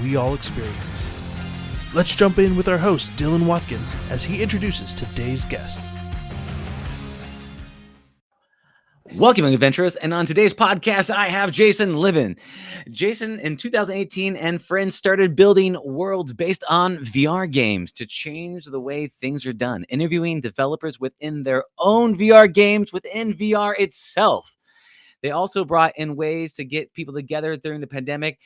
we all experience. Let's jump in with our host, Dylan Watkins, as he introduces today's guest. Welcome, adventurers, and on today's podcast, I have Jason Livon. Jason, in 2018, and friends started building worlds based on VR games to change the way things are done, interviewing developers within their own VR games within VR itself. They also brought in ways to get people together during the pandemic,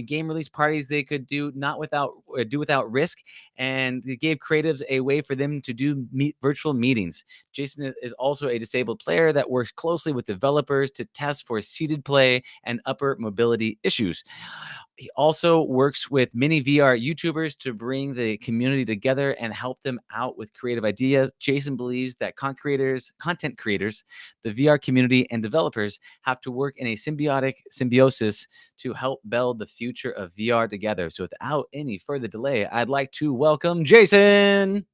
game release parties they could do without risk, and they gave creatives a way for them to do virtual meetings. Jason is also a disabled player that works closely with developers to test for seated play and upper mobility issues. He also works with many VR YouTubers to bring the community together and help them out with creative ideas. Jason believes that content creators, the VR community, and developers have to work in a symbiosis to help build the future of VR together. So without any further delay, I'd like to welcome Jason.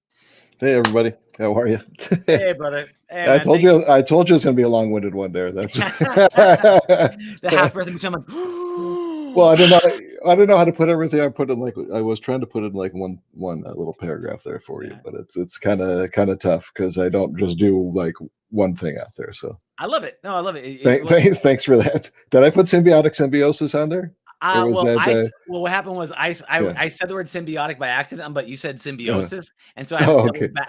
Hey everybody, how are you? Hey brother. Hey, I man, told you it's gonna be a long-winded one there. That's the half breath in between. I'm like, well, I don't know how to put everything. I was trying to put it in like one little paragraph there for you, but it's kind of tough because I don't just do like one thing out there. So I love it. No, I love it. Thanks for that. Did I put symbiosis on there? What happened was I said the word symbiotic by accident, but you said symbiosis, and so I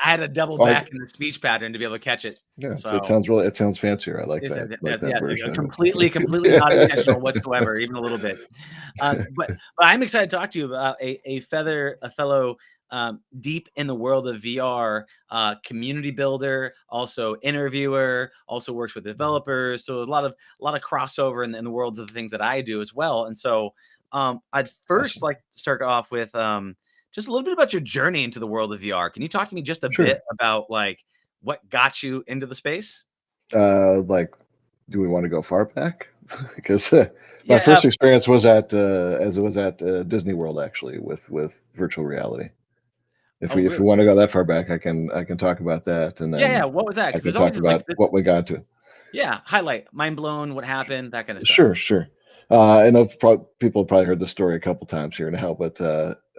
had to double back in the speech pattern to be able to catch it. Yeah, so it sounds fancier. I like that version. Completely not intentional whatsoever, even a little bit. But I'm excited to talk to you about a fellow deep in the world of VR, community builder, also interviewer, also works with developers. So a lot of crossover in the worlds of the things that I do as well. And so I'd first like to start off with just a little bit about your journey into the world of VR. Can you talk to me just a bit about like what got you into the space? Like, do we want to go far back? Because my first experience was at Disney World, actually, with virtual reality. If we want to go that far back, I can talk about that, and then what was that? I can talk about what we got to. Yeah, highlight, mind blown, what happened, that kind of stuff. Sure. I know people have probably heard the story a couple times here now, but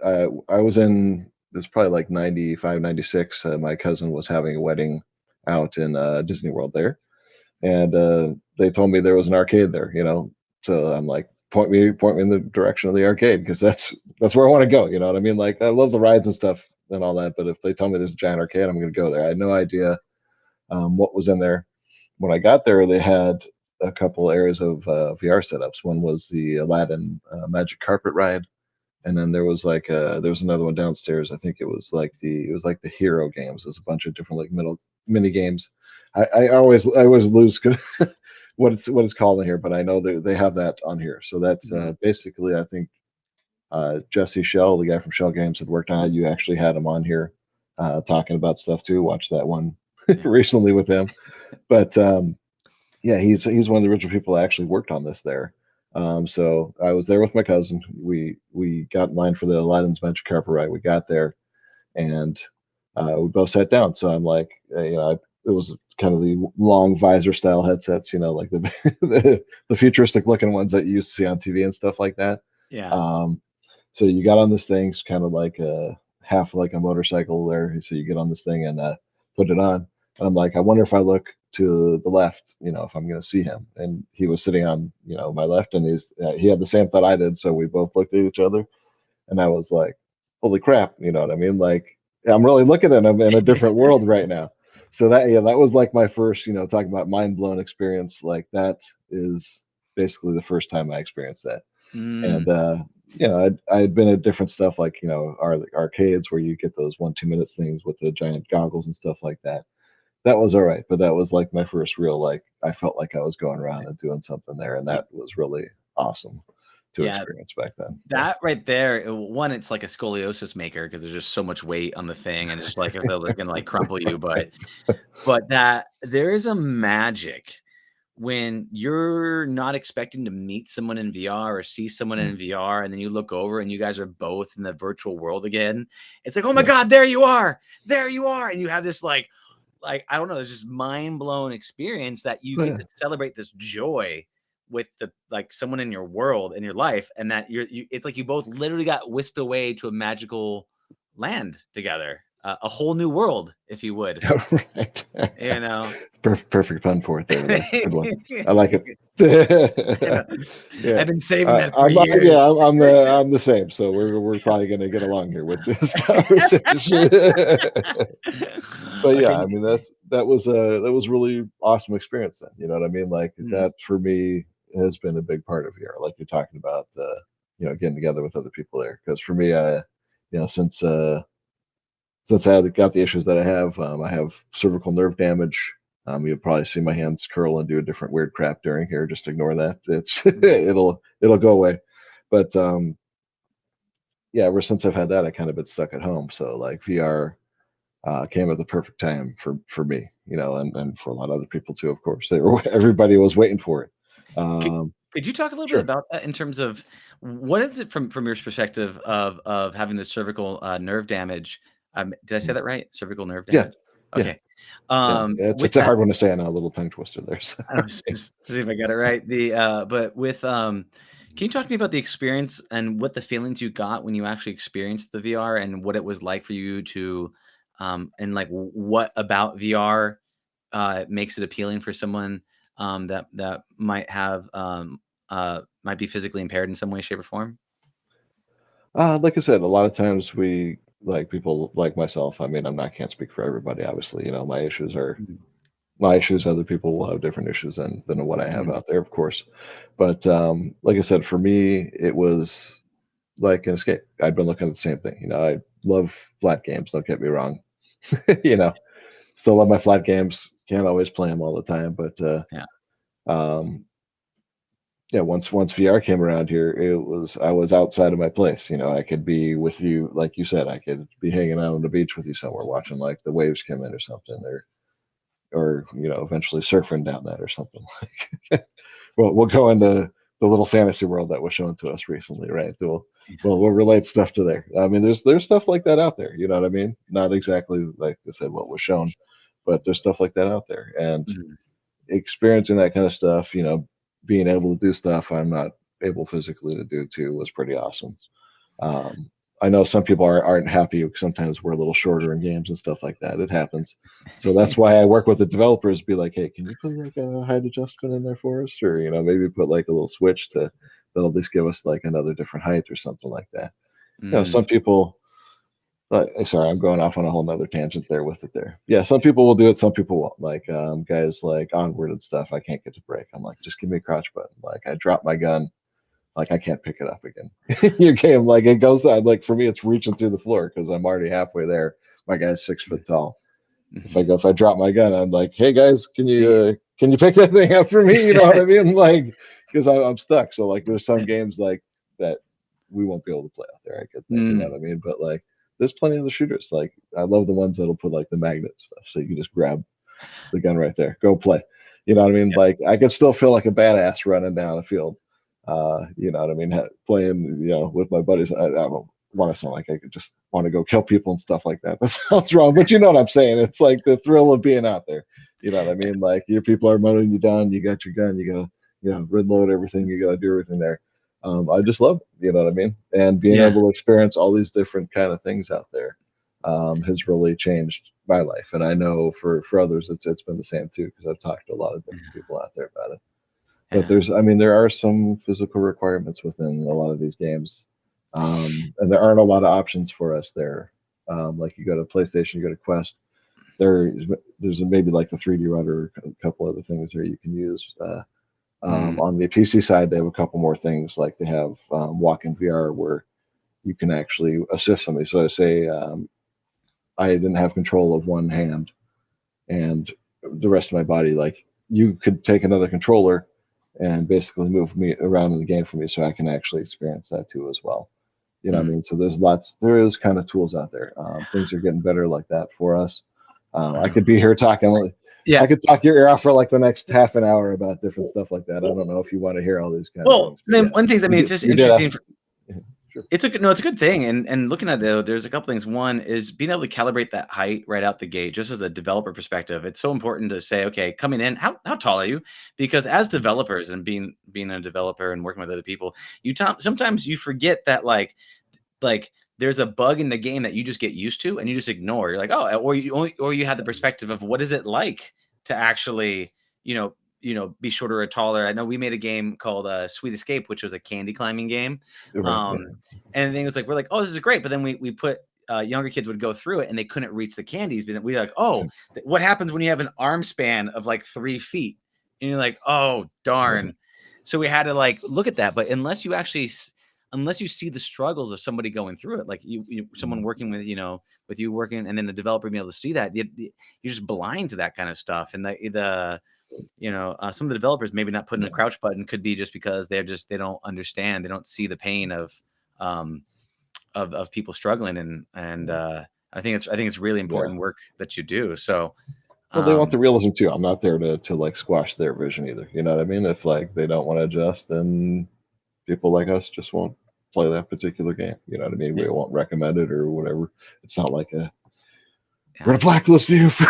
I was in, it's probably like 95, 96. My cousin was having a wedding out in Disney World there, and they told me there was an arcade there, so I'm like, point me in the direction of the arcade, because that's where I want to go, you know what I mean? Like, I love the rides and stuff and all that, but if they tell me there's a giant arcade, I'm going to go there. I had no idea what was in there. When I got there, they had a couple areas of VR setups. One was the Aladdin magic carpet ride, and then there was there was another one downstairs. I think it was like the hero games. There's a bunch of different like mini games. I always lose what it's called in here, but I know they have that on here. So that's basically, I think Jesse Shell, the guy from Shell Games, had worked on it. You actually had him on here talking about stuff too. Watched that one recently with him, but he's one of the original people that actually worked on this there. So I was there with my cousin. We got in line for the Aladdin's Magic Carpet ride. We got there, and we both sat down. So I'm like, it was kind of the long visor style headsets, like the futuristic looking ones that you used to see on TV and stuff like that. Yeah. So you got on this thing, it's kind of like half like a motorcycle there. So you get on this thing and put it on. And I'm like, I wonder if I look to the left, if I'm going to see him. And he was sitting on, my left, and he had the same thought I did. So we both looked at each other, and I was like, holy crap. You know what I mean? Like, I'm really looking at him in a different world right now. So that was like my first, talking about mind blown experience. Like, that is basically the first time I experienced that. And, I had been at different stuff like, arcades where you get those 1-2 minutes things with the giant goggles and stuff like that. That was all right, but that was like my first real, like, I felt like I was going around and doing something there, and that was really awesome to experience back then. That right there, one, it's like a scoliosis maker because there's just so much weight on the thing, and just like it's gonna like crumple you, but that there is a magic when you're not expecting to meet someone in VR or see someone in VR, and then you look over and you guys are both in the virtual world again. It's like, oh my God, there you are. And you have this like, I don't know, there's just mind blown experience that you get to celebrate this joy with the like someone in your world in your life, and that it's like you both literally got whisked away to a magical land together, a whole new world, if you would. Right. You know. Perfect pun for it there. Good one. I like it. I've Yeah. been saving that for I'm not, years. yeah, I'm the same. So we're probably gonna get along here with this conversation. But yeah, Okay. I mean that was really awesome experience then. You know what I mean? Like that for me has been a big part of VR. Like you're talking about getting together with other people there. Because for me, since I got the issues that I have cervical nerve damage. You'll probably see my hands curl and do a different weird crap during here. Just ignore that. It's it'll go away. But yeah, ever since I've had that, I kind of been stuck at home. So like VR came at the perfect time for me, and for a lot of other people too. Of course, everybody was waiting for it. Could, Um, could you talk a little bit sure. about that in terms of what is it from your perspective of having the cervical nerve damage? Did I say that right? Cervical nerve Yeah. damage. Yeah. Okay. Yeah. With It's a that, hard one to say on a little tongue twister there. So. I was just to see if I got it right. But with can you talk to me about the experience and what the feelings you got when you actually experienced the VR and what it was like for you to, and like what about VR makes it appealing for someone that might have might be physically impaired in some way, shape, or form? Like I said, a lot of times we like people like myself. I mean, can't speak for everybody, obviously. My issues are Mhm. my issues. Other people will have different issues than what I have Mhm. out there, of course. But like I said, for me, it was like an escape. I've been looking at the same thing. I love flat games. Don't get me wrong. you know, Still love my flat games. Can't always play them all the time, but Yeah. um, yeah. Once VR came around here, I was outside of my place. I could be with you, like you said. I could be hanging out on the beach with you somewhere, watching like the waves come in or something, or eventually surfing down that or something. Well, we'll go into the little fantasy world that was shown to us recently, right? We'll relate stuff to there. I mean, there's stuff like that out there. You know what I mean? Not exactly like I said what was shown, but there's stuff like that out there. And Mhm. experiencing that kind of stuff, being able to do stuff I'm not able physically to do too was pretty awesome. Um, I know some people aren't happy. Sometimes we're a little shorter in games and stuff like that. It happens. So that's why I work with the developers. Be like, hey, can you put like a height adjustment in there for us, or maybe put like a little switch that'll at least give us like another different height or something like that. Some Mm. people. Sorry, I'm going off on a whole nother tangent there with it there. Yeah, some people will do it, some people won't. Like guys like Onward and stuff, I can't get to break. I'm like, just give me a crouch button. Like I drop my gun, like I can't pick it up again. Your game, like it goes down. Like for me, it's reaching through the floor because I'm already halfway there. My guy's 6 foot tall. Mhm. If I drop my gun, I'm like, hey guys, can you pick that thing up for me? You know what I mean? Like because I'm stuck. So like there's some games like that we won't be able to play out there. I get that. You know Mm. what I mean? But like there's plenty of the shooters. Like I love the ones that'll put like the magnet stuff, so you can just grab the gun right there, go play. You know what I mean? Yeah. Like I could still feel like a badass running down the field. You know what I mean? Playing, with my buddies. I don't want to sound like I could just want to go kill people and stuff like that. That sounds wrong, but you know what I'm saying? It's like the thrill of being out there. You know what I mean? Like your people are mowing you down. You got your gun. You gotta, reload everything. You gotta do everything there. I just love it. You know what I mean? And being Yeah. able to experience all these different kind of things out there has really changed my life. And I know for others, it's been the same too, because I've talked to a lot of different people out there about it. But Yeah. there are some physical requirements within a lot of these games, and there aren't a lot of options for us there. Like you go to PlayStation, you go to Quest. There's maybe like the 3D rudder, a couple other things there you can use. Mm. On the PC side, they have a couple more things, like they have walk-in VR where you can actually assist somebody. So I say I didn't have control of one hand and the rest of my body. Like you could take another controller and basically move me around in the game for me, so I can actually experience that too as well. You know what I Mm. mean? So there is kind of tools out there. Things are getting better like that for us. I could be here talking. I Yeah. could talk your ear off for like the next half an hour about different stuff like that. I don't know if you want to hear all these kind of Well, things, but then yeah, one thing, I mean, it's just you did ask. interesting. Sure. It's a good thing. And looking at it, there's a couple things. One is being able to calibrate that height right out the gate, just as a developer perspective. It's so important to say, okay, coming in, how tall are you? Because as developers and being a developer and working with other people, sometimes you forget that like there's a bug in the game that you just get used to and you just ignore. You're like, oh, or you have the perspective of what is it like to actually, be shorter or taller. I know we made a game called Sweet Escape, which was a candy climbing game. Right. Yeah. And then it's like, we're like, oh, this is great. But then we put younger kids would go through it and they couldn't reach the candies. But then we're like, oh, what happens when you have an arm span of like 3 feet? And you're like, oh, darn. So we had to like look at that. But unless you see the struggles of somebody going through it, like someone working with you working, and then the developer being able to see that, you're just blind to that kind of stuff. And some of the developers maybe not putting a crouch button could be just because they don't understand, they don't see the pain of people struggling, and I think it's really important work that you do. So well, they want the realism too. I'm not there to like squash their vision either. You know what I mean? If like they don't want to adjust, then people like us just won't play that particular game. You know what I mean? We won't recommend it or whatever. It's not like we're gonna blacklist you for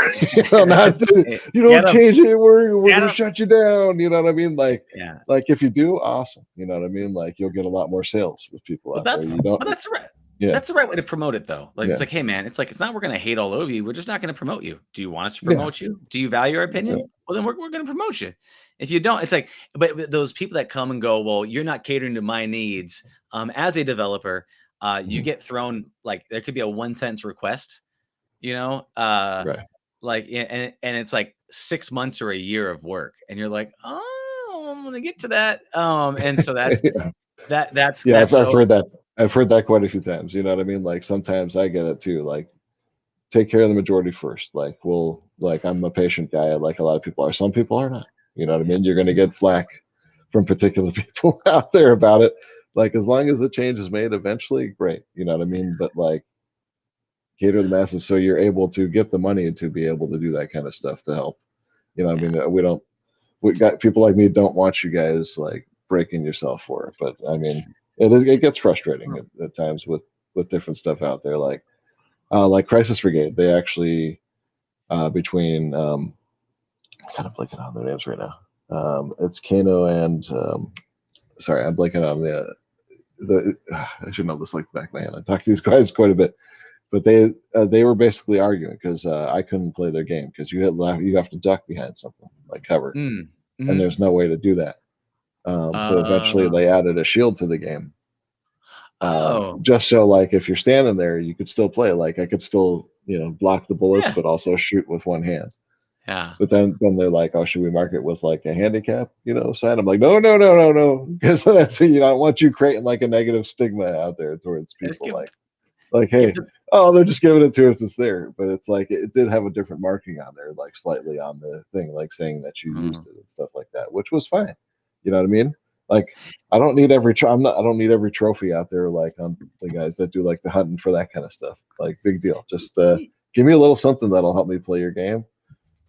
not you don't change it. We're gonna shut you down. You know what I mean? Like if you do, awesome. You know what I mean? Like you'll get a lot more sales with people out there. That's right. Yeah. That's the right way to promote it, though. Like it's like, hey man, it's not we're gonna hate all over you. We're just not gonna promote you. Do you want us to promote you? Do you value our opinion? Yeah. Well, then we're gonna promote you. If you don't, it's like, but those people that come and go, well, you're not catering to my needs. As a developer, you get thrown, like there could be a 1 sentence request, right. Like, and it's like 6 months or a year of work, and you're like, oh, I'm gonna get to that. And so that's that's I've heard that. I've heard that quite a few times. You know what I mean? Like sometimes I get it too. Like take care of the majority first. Like I'm a patient guy. Like a lot of people are. Some people are not. You know what I mean? You're going to get flack from particular people out there about it. Like as long as the change is made eventually, great. You know what I mean? But like cater to the masses so you're able to get the money to be able to do that kind of stuff to help. You know what I mean? We got people like me don't want you guys like breaking yourself for it. But I mean, it gets frustrating at times with different stuff out there. Like Crisis Brigade, they actually between I'm kind of blanking on their names right now. It's Kano and sorry, I'm blanking on the I should know this like the back of my hand. I talk to these guys quite a bit, but they were basically arguing because I couldn't play their game because you have to duck behind something like cover, and there's no way to do that. So eventually they added a shield to the game. Just so like if you're standing there, you could still play. Like I could still block the bullets, but also shoot with one hand. Yeah. But then they're like, oh, should we mark it with like a handicap, sign? I'm like, no, because that's I don't want you creating like a negative stigma out there towards people. Like, hey, they're just giving it to us. It's there, but it's like it did have a different marking on there, like slightly on the thing, like saying that you used it and stuff like that, which was fine. You know what I mean? Like, I don't need every I don't need every trophy out there. Like on the guys that do like the hunting for that kind of stuff. Like, big deal. Just give me a little something that'll help me play your game,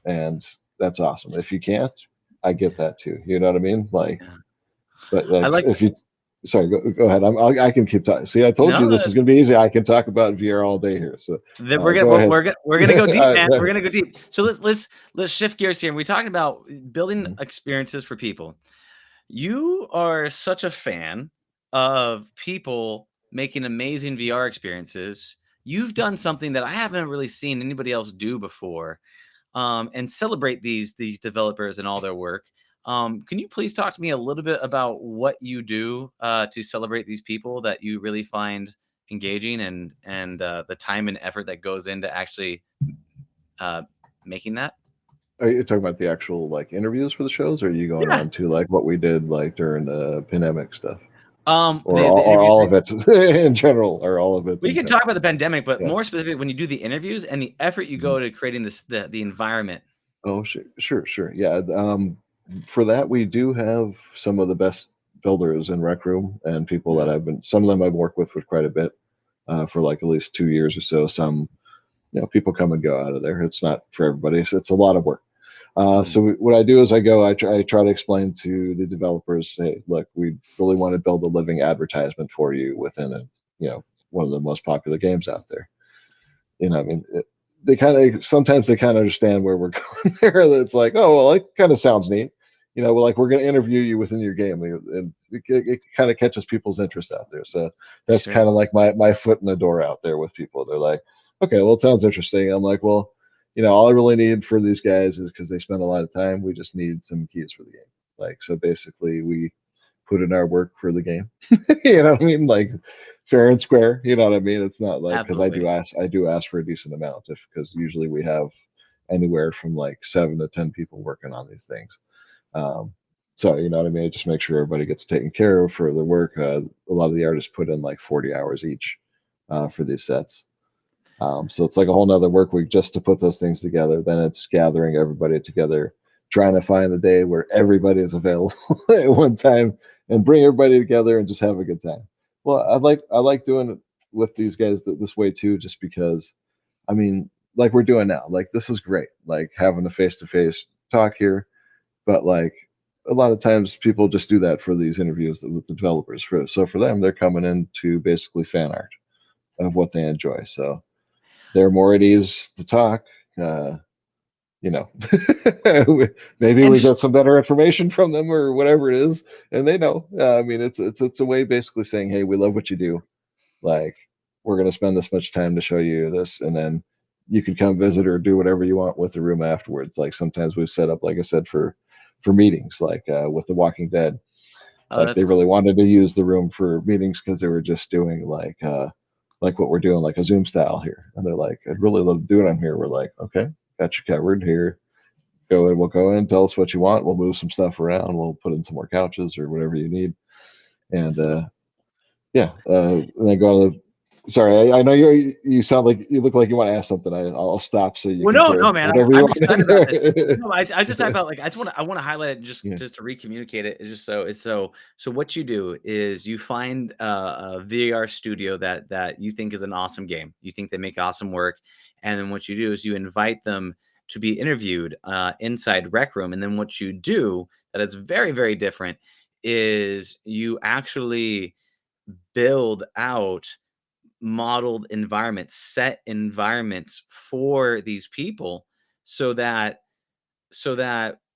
and that's awesome. If you can't, I get that too. You know what I mean? Like, but like if you. Sorry, go ahead. I can keep talking. See, I told you this is going to be easy. I can talk about VR all day here. So we're gonna go deep, man. We're gonna go deep. So let's shift gears here. And we're talking about building experiences for people. You are such a fan of people making amazing VR experiences. You've done something that I haven't really seen anybody else do before, and celebrate these developers and all their work. Can you please talk to me a little bit about what you do to celebrate these people that you really find engaging, and the time and effort that goes into actually making that? Are you talking about the actual like interviews for the shows, or are you going on to like what we did like during the pandemic stuff? Or all of it in general, or all of it? We can talk about the pandemic, but more specifically when you do the interviews and the effort you go to creating the environment. Oh, sure. Yeah. For that, we do have some of the best builders in Rec Room and people that some of them I've worked with for quite a bit, for like at least 2 years or so. Some, people come and go out of there. It's not for everybody. So it's a lot of work. What I do is I try to explain to the developers, hey, look, we really want to build a living advertisement for you within one of the most popular games out there. I mean, they kind of sometimes they kind of understand where we're going there. It's like, oh, well, it kind of sounds neat. Like we're going to interview you within your game, and it kind of catches people's interest out there. So that's Sure. kind of like my foot in the door out there with people. They're like, okay, well, it sounds interesting. I'm like, well, all I really need for these guys is because they spend a lot of time. We just need some keys for the game. Like, so basically, we put in our work for the game. You know what I mean? Like fair and square. You know what I mean? It's not like because Absolutely. I do ask for a decent amount, because usually we have anywhere from like 7 to 10 people working on these things. So you know what I mean? I just make sure everybody gets taken care of for their work. A lot of the artists put in like 40 hours each for these sets. So it's like a whole nother work week just to put those things together. Then it's gathering everybody together, trying to find the day where everybody is available at one time and bring everybody together and just have a good time. Well, I like doing it with these guys this way too, just because, I mean, like we're doing now, like this is great, like having a face to face talk here, but like a lot of times people just do that for these interviews with the developers. So for them, they're coming in to basically fan art of what they enjoy. So they're more at ease to talk. Uh, you know, maybe And we just get some better information from them or whatever it is, and they know. I mean, it's a way basically saying, hey, we love what you do. Like, we're going to spend this much time to show you this, and then you can come visit or do whatever you want with the room afterwards. Like sometimes we've set up, like I said, for meetings, like with The Walking Dead. oh, Like that's they cool. really wanted to use the room for meetings because they were just doing like what we're doing, like a Zoom style here. And they're like, I'd really love to do it on here. We're like, okay, got you covered here. Go in, we'll go in, tell us what you want. We'll move some stuff around. We'll put in some more couches or whatever you need. And yeah, and then go to the. Sorry, I know you sound like you look like you want to ask something. I'll stop so you Well, can no, throw no, man, whatever you I'm want in excited about this. there. No, I just about like I want to highlight it Yeah. just to recommunicate it. It's just so what you do is you find a VR studio that you think is an awesome game. You think they make awesome work, and then what you do is you invite them to be interviewed inside Rec Room, and then what you do that is very very different is you actually build out modeled environments, set environments for these people so that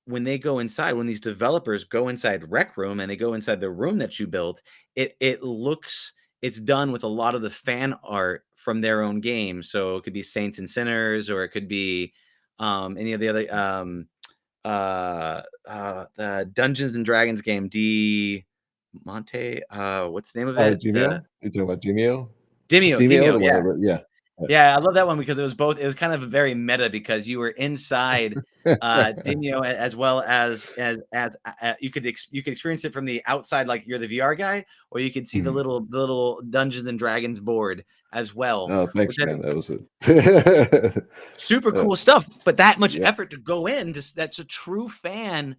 when they go inside, when these developers go inside Rec Room and they go inside the room that you built, it's done with a lot of the fan art from their own game. So it could be Saints and Sinners, or it could be any of the other the Dungeons and Dragons game, D Monte, what's the name of it? The Demio? You talking about Demio? Demio, Demio, the one yeah. that, yeah. Yeah, I love that one because it was kind of very meta because you were inside, Demio as well as you could experience it from the outside like you're the VR guy, or you could see Mhm. the little Dungeons& and Dragons board as well, Oh, which thanks, I man. think That was it. super uh, cool stuff, but that much yeah, effort to go in, that's a true fan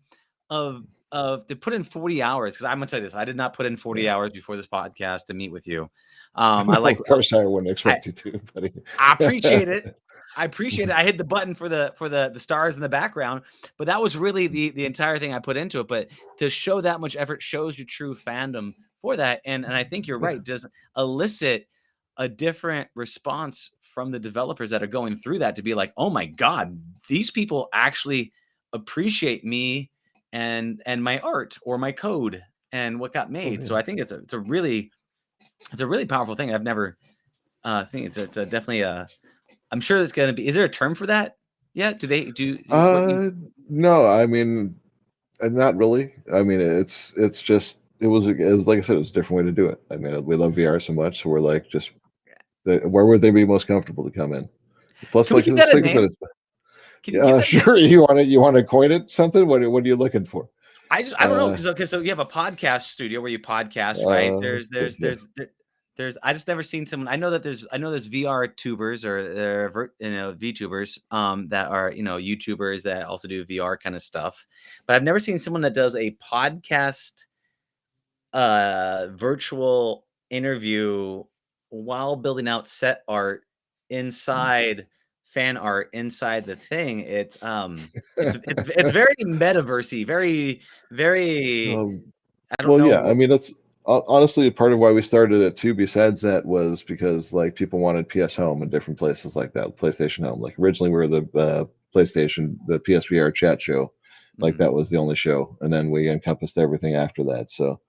of to put in 40 hours. Because 'cause I'm gonna tell you this, I did not put in 40 yeah. hours before this podcast to meet with you. I No, like of course I wouldn't I expect you to, buddy. I appreciate it. I appreciate it. I hit the button for the stars in the background, but that was really the entire thing I put into it. But to show that much effort shows your true fandom for that, and I think you're Yeah, right. Does elicit a different response from the developers that are going through that to be like, oh my god, these people actually appreciate me and my art or my code and what got oh made. yeah. So I think it's a really powerful thing. I've never I think it's a definitely a I'm sure it's gonna be is there a term for that yet? Do they do what you Uh, no, I mean, not really. I mean, it's just it was like I said, it was a different way to do it. I mean, we love VR so much, so we're like, just where would they be most comfortable to come in? Plus, can we give that a like I said, name? it's Can you give that a name? sure. You want to coin it something? What are you looking for? I don't know Uh, because okay, so you have a podcast studio where you podcast, right? yeah. There's I just never seen someone I know there's VR tubers or VTubers, that are, YouTubers that also do VR kind of stuff, but I've never seen someone that does a podcast virtual interview while building out set art inside fan art inside the thing. It's very metaversey, very. Um, I don't well, yeah, I know. mean, that's honestly part of why we started it too. Besides that, was because like people wanted PS Home and different places like that, PlayStation Home. Like originally, we were the PlayStation, the PSVR chat show. Like Mhm. that was the only show, and then we encompassed everything after that. So,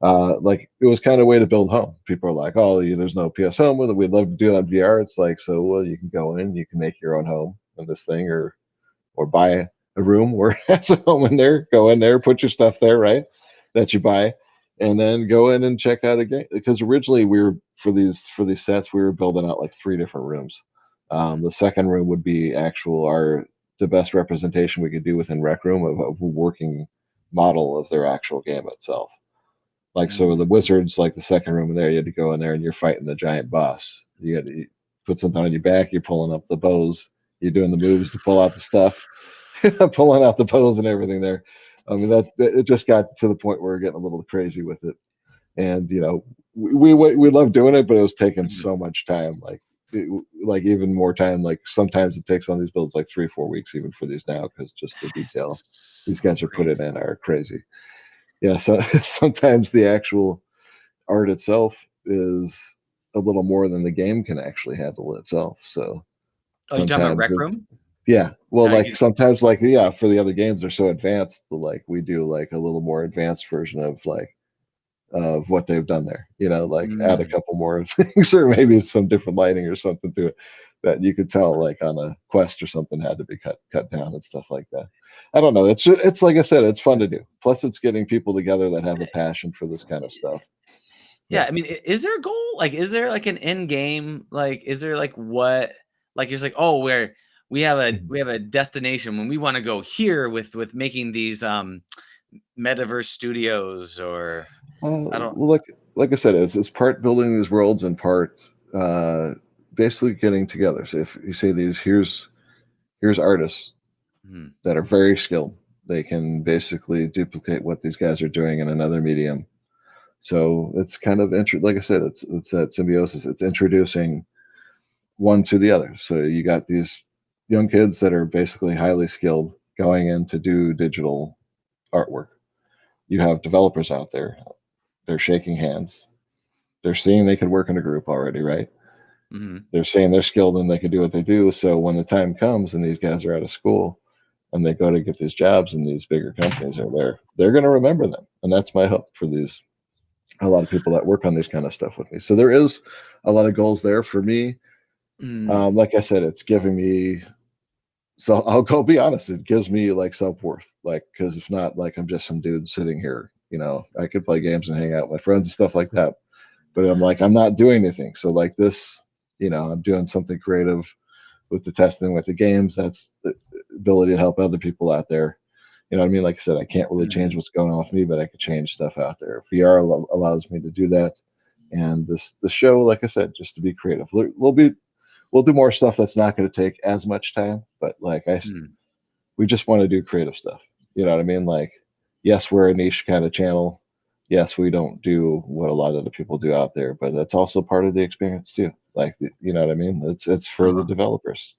like it was kind of a way to build home. People are like, "Oh, there's no PS Home with it. We'd love to do that in VR." It's like, so well, you can go in, you can make your own home in this thing, or buy a room where it has a home in there. Go in there, put your stuff there, right? That you buy, and then go in and check out a game. Because originally we were for these sets, we were building out like 3 different rooms. Mhm. The second room would be the best representation we could do within Rec Room of a working model of their actual game itself. Like so, Mm. the wizards, like the second room in there, you had to go in there and you're fighting the giant boss. You had to put something on your back. You're pulling up the bows. You're doing the moves to pull out the stuff, pulling out the bows and everything there. I mean that it just got to the point where we're getting a little crazy with it, and we love doing it, but it was taking Mhm. so much time, like even more time. Like sometimes it takes on these builds like 3 or 4 weeks even for these now because just the detail these So guys are putting crazy. in are crazy. Yeah, so sometimes the actual art itself is a little more than the game can actually handle itself. So Oh, you talking about sometimes Rec it's Room? yeah. Well, I like get. sometimes like yeah, for the other games they're so advanced, like we do like a little more advanced version of what they've done there. Like add a Mm. couple more things or maybe some different lighting or something to it that you could tell like on a quest or something had to be cut down and stuff like that. I don't know. It's like I said, it's fun to do. Plus, it's getting people together that have a passion for this kind of stuff. Yeah, Yeah. I mean, is there a goal? Like, is there like an end game? Like, is there like what? Like, you're just like, oh, we have a destination when we want to go here with making these metaverse studios, or I don't. Well, like I said, it's part building these worlds and part basically getting together. So if you say here's artists Hmm. that are very skilled, they can basically duplicate what these guys are doing in another medium. So it's kind of like I said, it's that symbiosis. It's introducing one to the other. So you got these young kids that are basically highly skilled going in to do digital artwork. You have developers out there. They're shaking hands. They're seeing they could work in a group already, right? Hmm. They're saying they're skilled and they can do what they do. So when the time comes and these guys are out of school and they go to get these jobs and these bigger companies are there, they're going to remember them. And that's my hope for a lot of people that work on this kind of stuff with me. So there is a lot of goals there for me. Mm. Like I said, it's giving me, so I'll go be honest, it gives me like self worth. Like, because if not, like I'm just some dude sitting here, I could play games and hang out with my friends and stuff like that. But I'm like, I'm not doing anything. So like this, I'm doing something creative with the testing, with the games. That's the ability to help other people out there. You know what I mean? Like I said, I can't really change Mhm. what's going on with me, but I could change stuff out there. VR allows me to do that. And the show, like I said, just to be creative. We'll do more stuff that's not going to take as much time, but Mm. we just want to do creative stuff. You know what I mean? Like, yes, we're a niche kind of channel. Yes, we don't do what a lot of the people do out there, but that's also part of the experience too. Like, you know what I mean? It's for the Uh-huh. developers.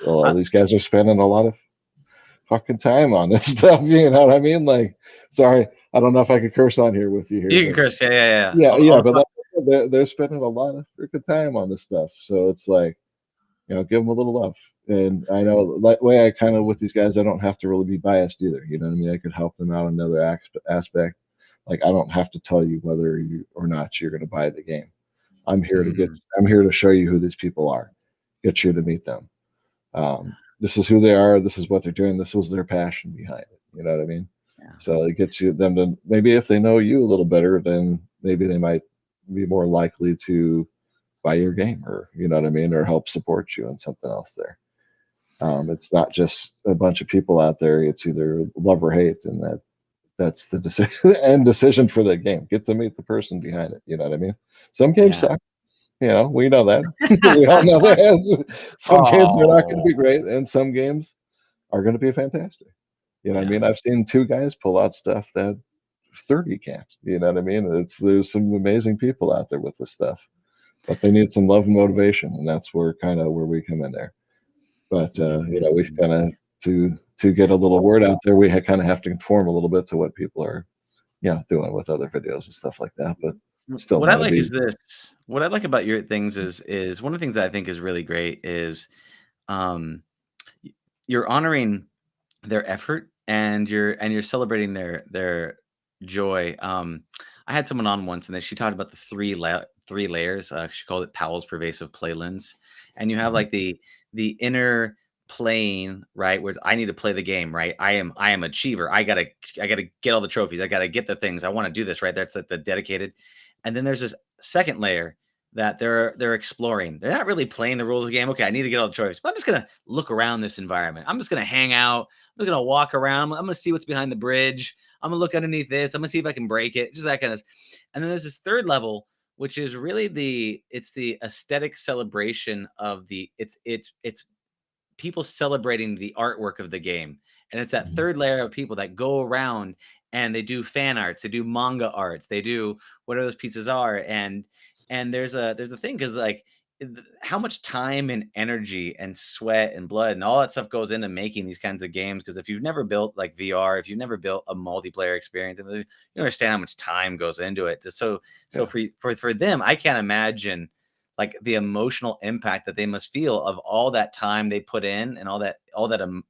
All Uh, these guys are spending a lot of fucking time on this stuff. You know what I mean? Like, sorry, I don't know if I could curse on here with you here, you can but curse. Yeah, yeah, yeah. yeah, All yeah. the But fun. like, they're spending a lot of freaking time on this stuff. So it's like, give them a little love. And I know that way I kind of with these guys, I don't have to really be biased either. You know what I mean? I could help them out in another aspect. Like I don't have to tell you whether you or not you're going to buy the game. Mhm. I'm here to show you who these people are, get you to meet them. This is who they are. This is what they're doing. This was their passion behind it. You know what I mean? Yeah. So it gets them to maybe if they know you a little better, then maybe they might be more likely to buy your game or you know what I mean, or help support you in something else there. It's not just a bunch of people out there. It's either love or hate, and that's the decision end decision for the game. Get to meet the person behind it. You know what I mean? Some games Yeah. suck. We know that. We all know that. Some games are not going to Oh, be great, and some games are going to be fantastic. You know what I yeah. mean? I've seen 2 guys pull out stuff that 30 can't. You know what I mean? There's some amazing people out there with this stuff, but they need some love and motivation, and that's where kind of where we come in there. But we've kind of to get a little word out there, we kind of have to conform a little bit to what people are, doing with other videos and stuff like that. But still What I want to like is be, this. What I like about your things is one of the things that I think is really great is um y- you're honoring their effort and you're celebrating their joy. I had someone on once and then she talked about the three layers. She called it Powell's pervasive play lens. And you have Mhm. like the inner playing, right, where I need to play the game, right? I am achiever. I gotta get all the trophies. I gotta get the things. I want to do this, right? That's like the dedicated. And then there's this second layer that they're exploring. They're not really playing the rules of the game. Okay, I need to get all the trophies, but I'm just gonna look around this environment. I'm just gonna hang out. I'm gonna walk around. I'm gonna see what's behind the bridge. I'm gonna look underneath this. I'm gonna see if I can break it. Just that kind of. And then there's this third level, which is really the aesthetic celebration of it's people celebrating the artwork of the game. And it's that Mhm. third layer of people that go around and they do fan arts, they do manga arts, they do whatever those pieces are. And there's a thing because like how much time and energy and sweat and blood and all that stuff goes into making these kinds of games. Because if you've never built like VR, if you've never built a multiplayer experience, you understand how much time goes into it. So Yeah. for them, I can't imagine like the emotional impact that they must feel of all that time they put in and all that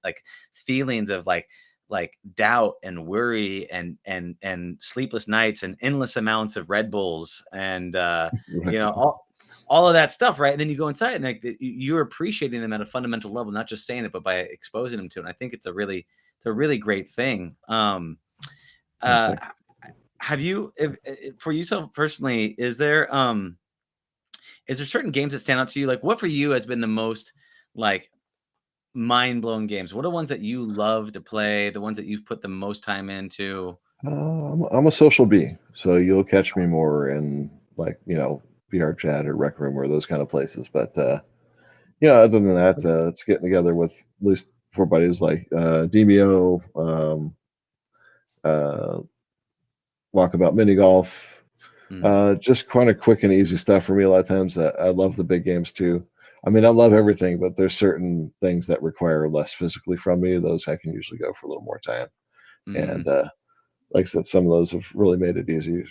like feelings of like doubt and worry and sleepless nights and endless amounts of Red Bulls and Right. all of that stuff, right? And then you go inside and like you're appreciating them at a fundamental level, not just saying it, but by exposing them to it. And I think it's a really great thing. Yeah, Uh, thanks. have you, for yourself personally, is there certain games that stand out to you? Like, what for you has been the most like mind-blowing games? What are ones that you love to play? The ones that you've put the most time into? I'm a social bee, so you'll catch me more in like VR chat or rec room or those kind of places. But other than that, it's getting together with at least four buddies like DMO, uh, walkabout mini golf, Mm, just kind of quick and easy stuff for me. A lot of times, I love the big games too. I mean, I love everything, but there's certain things that require less physically from me. Those I can usually go for a little more time. And mm. like I said, some of those have really made it easy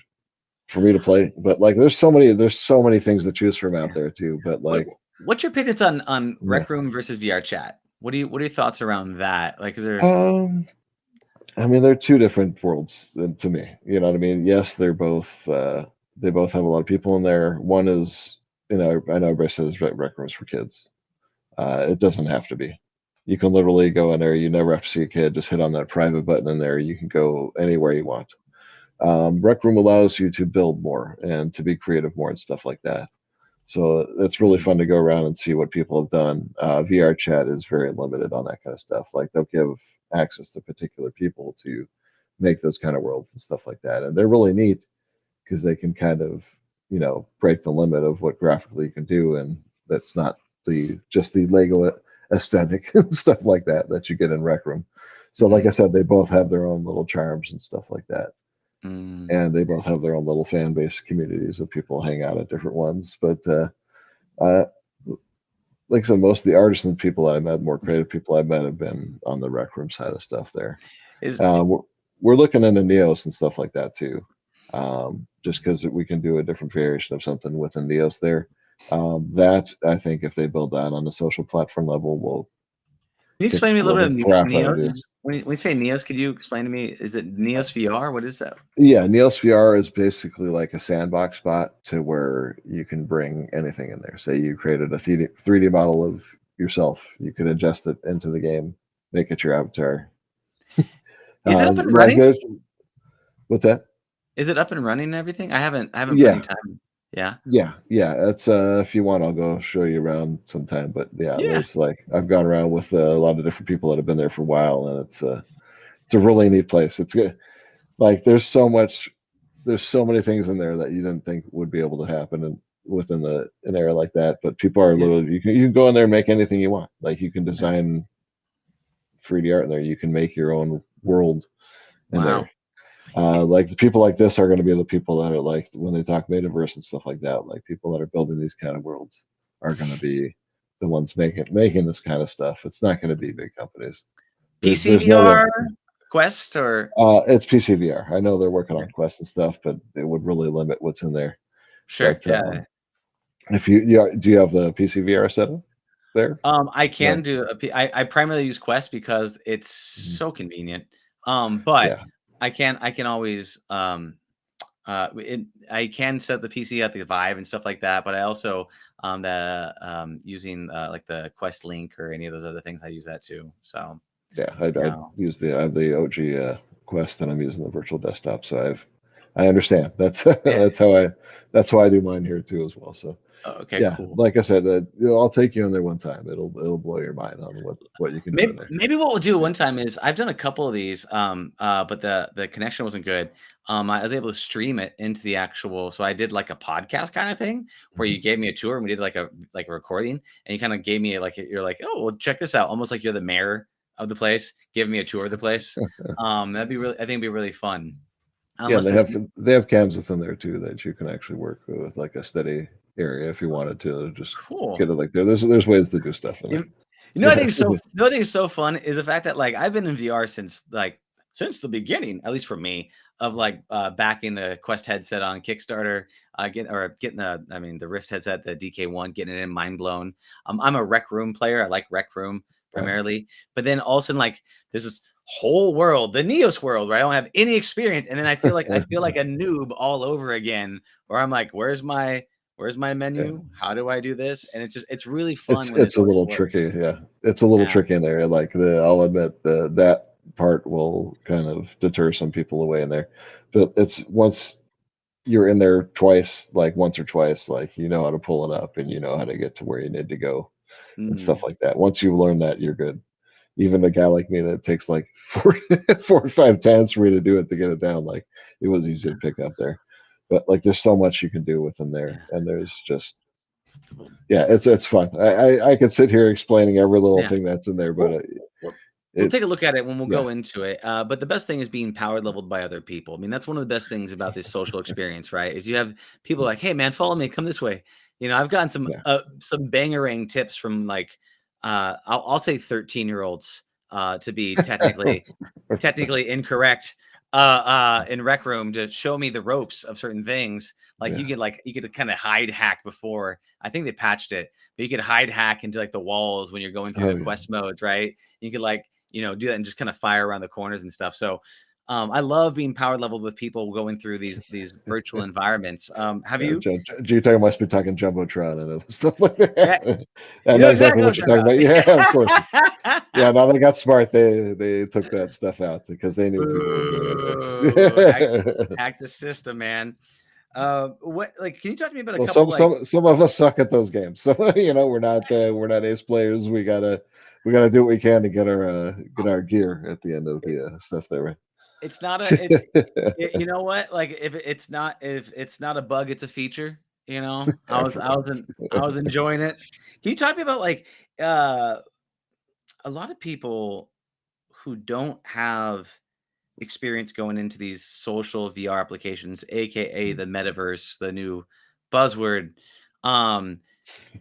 for me to play. But like, there's so many things to choose from out Yeah. there too. But What like, what's your opinions on yeah. Rec Room versus VR chat? What are your thoughts around that? Like, is there Um, I mean, they're two different worlds to me. You know what I mean? Yes, they both have a lot of people in there. One is, I know everybody says rec rooms for kids. It doesn't have to be. You can literally go in there. You never have to see a kid. Just hit on that private button in there. You can go anywhere you want. Rec room allows you to build more and to be creative more and stuff like that. So it's really mm, fun to go around and see what people have done. VR chat is very limited on that kind of stuff. Like they'll give access to particular people to make those kind of worlds and stuff like that. And they're really neat because they can kind of, break the limit of what graphically you can do. And that's not just the Lego aesthetic and stuff like that you get in Rec Room. So like I mm, said, they both have their own little charms and stuff like that. mm. And they both have their own little fan base communities of people hang out at different ones. But uh, like I said, most of the artists and people I met, more creative people I met, have been on the Rec Room side of stuff there. Is We're looking into Neos and stuff like that too, just because we can do a different variation of something within Neos there. That I think if they build that on the social platform level, will Can you kick explain to me a the little bit living of crap out of Neos? you. When you say Neos, could you explain to me? Is it Neos VR? What is that? Yeah, Neos VR is basically like a sandbox spot to where you can bring anything in there. Say you created a 3D model of yourself, you could adjust it into the game, make it your avatar. Is it up and Like running? there's what's that? Is it up and running and everything? I haven't put any Yeah, time. Yeah. yeah. It's if you want, I'll go show you around sometime. But yeah, Yeah. there's like I've gone around with a lot of different people that have been there for a while, and it's a really neat place. It's good. Like there's so many things in there that you didn't think would be able to happen within an area like that. But people are Yeah. literally you can go in there and make anything you want. Like you can design 3D art in there. You can make your own world in Wow. there. Like the people like this are going to be the people that are like when they talk metaverse and stuff like that. Like people that are building these kind of worlds are going to be the ones making this kind of stuff. It's not going to be big companies. PC There's no way. VR, Quest, or It's PCVR. I know they're working on Quest and stuff, but it would really limit what's in there. sure, But yeah. if do you have the PCVR setup there? I Yeah. can do I primarily use Quest because it's Mhm. so convenient. But Yeah. I can always I can set up the PC at the Vive and stuff like that, but I also using like the Quest Link or any of those other things, I use that too. So Yeah. I yeah. use I have the OG Quest, and I'm using the virtual desktop. So I understand. That's Yeah. that's why I do mine here too as well. So Okay, yeah, cool. like I said, I'll take you in there one time. It'll blow your mind on what you can do in there. Maybe what we'll do one time is I've done a couple of these, but the connection wasn't good. I was able to stream it into the actual, so I did like a podcast kind of thing where you Mhm. gave me a tour and we did like a recording, and you kind of gave me like you're like, oh, well, check this out, almost like you're the mayor of the place, give me a tour of the place. That'd be really, I think it'd be really fun. Yeah, Unless there's they have cams within there too that you can actually work with, like a steady area if you wanted to just cool. get it like there. There's ways to do stuff in You, there. you know, I think so. The other thing is so fun is the fact that like I've been in VR since the beginning, at least for me, of like backing the Quest headset on Kickstarter, getting the Rift headset, the DK1, getting it in, mind blown. I'm a Rec Room player. I like Rec Room primarily, but then all of a sudden like there's this whole world, the Neos world, where I don't have any experience, and then I feel like a noob all over again. Where I'm like, where's my Yeah. menu? How do I do this? And it's really fun when there's It's a all these little worlds. tricky, yeah. It's a little Yeah. tricky in there. Like I'll admit that part will kind of deter some people away in there. But it's once you're in there twice, like once or twice, like you know how to pull it up and you know how to get to where you need to go and stuff Mm. like that. Once you learn that, you're good. Even a guy like me that takes like four or five times for me to do it to get it down, like it was easy to pick up there. But like there's so much you can do within there, Yeah. and there's just yeah, it's fun. I could sit here explaining every little Yeah. thing that's in there, but We'll, we'll we'll it take a look at it when we'll yeah go into it. But the best thing is being power leveled by other people. I mean, that's one of the best things about this social experience, right? Is you have people like, hey man, follow me, come this way. You know, I've gotten yeah some bangerang tips from like I'll say 13-year-olds to be technically incorrect in Rec Room to show me the ropes of certain things. Like yeah you could kind of hide hack before. I think they patched it, but you could hide hack into like the walls when you're going through oh the yeah. quest modes, right? You could like, do that and just kind of fire around the corners and stuff. So I love being power leveled with people going through these virtual environments. Have Yeah, you? G Talking must be talking jumbotron and stuff like Yeah, that. I you know know exactly exactly what what you're I'm talking about. Yeah, of course. talking Yeah, about. now they got smart. They took that stuff out because they knew people were doing it Boo. there. Hack the system, man. What like? Can you talk to me about a Well, couple like? some of us suck at those games, so we're not ace players. We gotta do what we can to get our gear at the end of the stuff there. It's not a. You know what? Like if it's not a bug, it's a feature. You know, Yeah, pretty much. I was enjoying it. Can you talk to me about like uh a lot of people who don't have experience going into these social VR applications, aka the metaverse, the new buzzword. Um,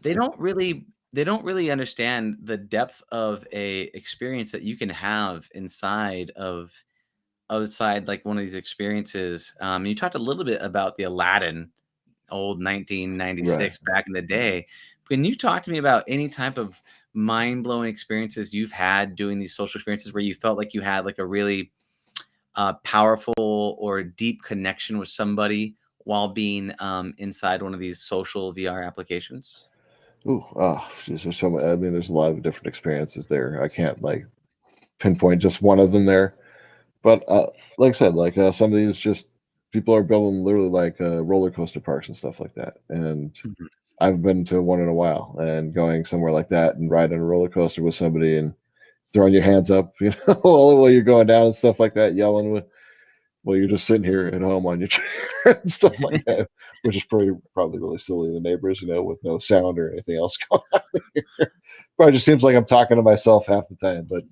they don't really understand the depth of a experience that you can have inside of outside like one of these experiences. You talked a little bit about the Aladdin old Right. 1996 back in the day. Can you talk to me about any type of mind-blowing experiences you've had doing these social experiences where you felt like you had like a really powerful or deep connection with somebody while being inside one of these social VR applications? Ooh, geez, there's so I mean, there's a lot of different experiences there. I can't like pinpoint just one of them there. But like I said, like some of these just people are building literally like roller coaster parks and stuff like that. And Mhm. I've been to one in a while, and going somewhere like that and riding a roller coaster with somebody and throwing your hands up, while you're going down and stuff like that, yelling while you're just sitting here at home on your chair and stuff like that, which is probably really silly to the neighbors, with no sound or anything else going on here. Probably just seems like I'm talking to myself half the time. But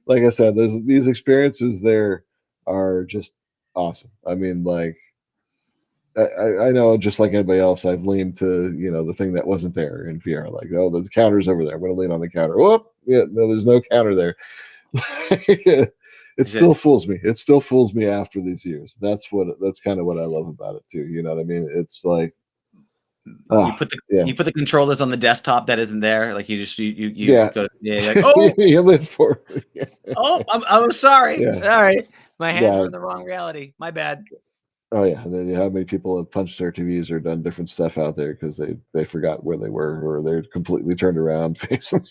like I said, there's these experiences there are just awesome. I mean, like I know, just like anybody else, I've leaned to the thing that wasn't there in VR. Like, oh, the counter's over there. I'm going to lean on the counter. Whoop! Yeah, no, there's no counter there. It Is it still fools me. It still fools me after these years. That's kind of what I love about it too. You know what I mean? It's like, you ah, put the yeah, you put the controllers on the desktop that isn't there, like you just you yeah. go, yeah, you're like, oh, You live for it. Yeah, oh, I'm sorry. yeah, All right, my hands were yeah. in the wrong reality. My bad. Oh yeah. And then how many people have punched their TVs or done different stuff out there because they forgot where they were, or they're completely turned around facing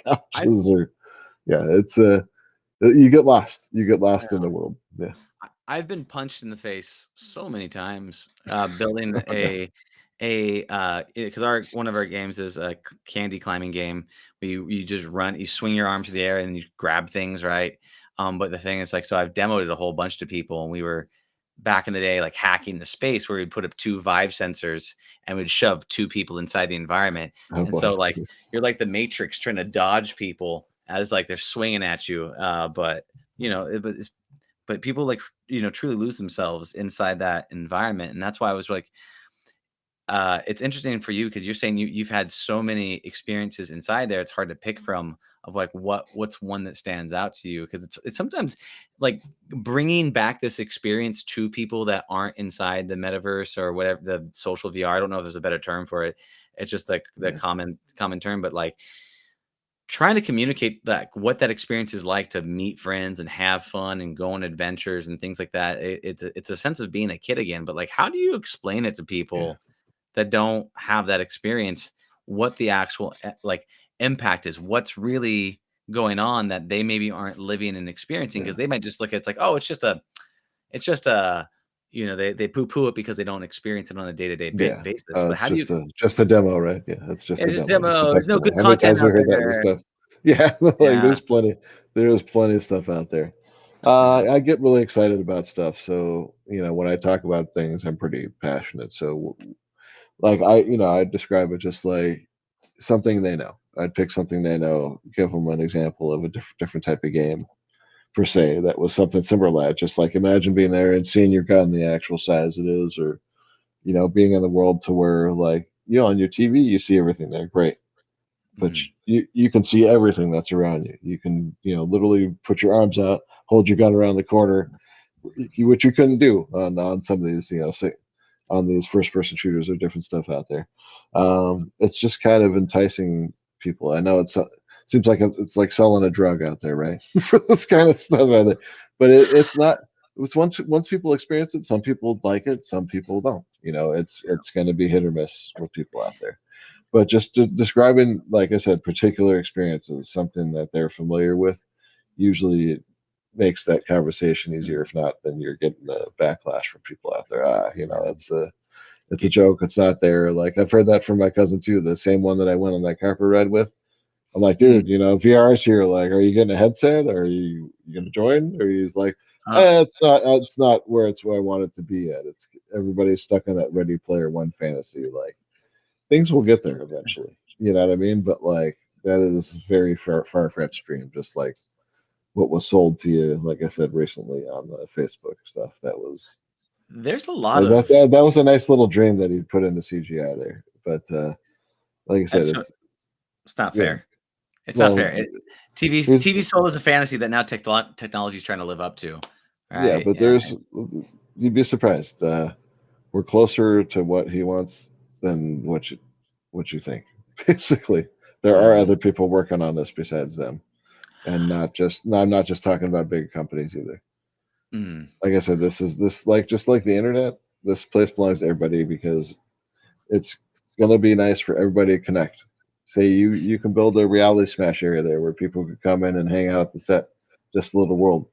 I couches, or yeah. It's you get lost. You get lost in the world. Yeah. I've been punched in the face so many times building Oh, yeah. because our one of our games is a candy climbing game where you just run, you swing your arms to the air and you grab things, right? But the thing is, like, so I've demoed it a whole bunch to people, and we were back in the day like hacking the space where we'd put up 2 Vive sensors and we'd shove 2 people inside the environment, Oh and so boy. like you're like the Matrix trying to dodge people as like they're swinging at you, but but people like truly lose themselves inside that environment, and that's why I was like, it's interesting for you because you're saying you've had so many experiences inside there. It's hard to pick from of like what's one that stands out to you, because it's sometimes like bringing back this experience to people that aren't inside the metaverse or whatever, the social VR. I don't know if there's a better term for it. It's just like the Yeah. common term, but like trying to communicate that what that experience is like to meet friends and have fun and go on adventures and things like that. It's a sense of being a kid again. But like, how do you explain it to Yeah. people that don't have that experience? What the actual like impact is? What's really going on that they maybe aren't living and experiencing? Yeah. Because they might just look at it's like, oh, it's just a they poo poo it because they don't experience it on a day to day Yeah. basis. But It's how do you? just a demo, right? Yeah, it's just a It's just demo, just a demo. There's no technical good demo. How many content times have we out heard that with there. stuff? Yeah, like Yeah. there's plenty of stuff out there. Yeah. I get really excited about stuff, so when I talk about things, I'm pretty passionate. So, like, I describe it just like something they know. I'd pick something they know, give them an example of a different type of game per se that was something similar to that. Just like imagine being there and seeing your gun the actual size it is, or being in the world to where, like, on your TV you see everything there, great, but Mhm. you can see everything that's around you. You can literally put your arms out, hold your gun around the corner, which you couldn't do on some of these say, on these first person shooters or different stuff out there. It's just kind of enticing people. I know seems like it's like selling a drug out there, right? For this kind of stuff out there, but it's not. It's once people experience it, some people like it, some people don't. It's going to be hit or miss with people out there. But just describing, like I said, particular experiences, something that they're familiar with, usually it makes that conversation easier. Mhm. If not, then you're getting the backlash from people out there. It's a Get joke. It's not there. Like, I've heard that from my cousin too, the same one that I went on that carpet ride with. I'm like, mm, dude, VR is here. Like, are you getting a headset? Or are you gonna join? Or he's like, uh, it's not where I want it to be at. It's everybody's stuck in that Ready Player One fantasy. Like, things will get there eventually. You know what I mean? But like, that is very far fetched dream. Just like what was sold to you, like I said recently on the Facebook stuff. That was there's a lot like that, of that. That was a nice little dream that he put into CGI there. But like I said, that's it's not yeah. fair. It's not Well, fair. there's TV sold as a fantasy that now technology is trying to live up to. yeah, Right? but Yeah. you'd be surprised. We're closer to what he wants than what you think. Basically, there are Mm, other people working on this besides them, and not just. No, I'm not just talking about big companies either. mm, Like I said, this like just like the internet. This place belongs to everybody because it's gonna be nice for everybody to connect. Say you can build a reality smash area there where people could come in and hang out at the set, just a little world,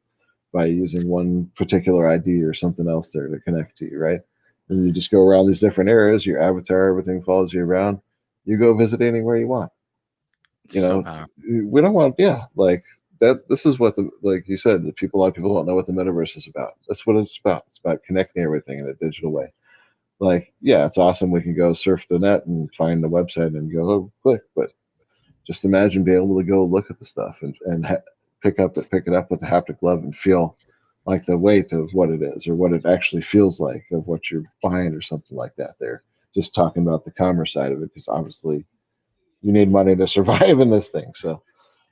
by using one particular ID or something else there to connect to you, right? And you just go around these different areas, your avatar, everything follows you around. You go visit anywhere you want. it's You so know, powerful. we don't want, yeah, like that. This is what like you said, a lot of people don't know what the metaverse is about. That's what it's about. It's about connecting everything in a digital way. Like, yeah, it's awesome. We can go surf the net and find the website and go, oh, click. But just imagine being able to go look at the stuff and pick it up with the haptic glove and feel like the weight of what it is or what it actually feels like of what you're buying or something like that. They're just talking about the commerce side of it because obviously you need money to survive in this thing. So,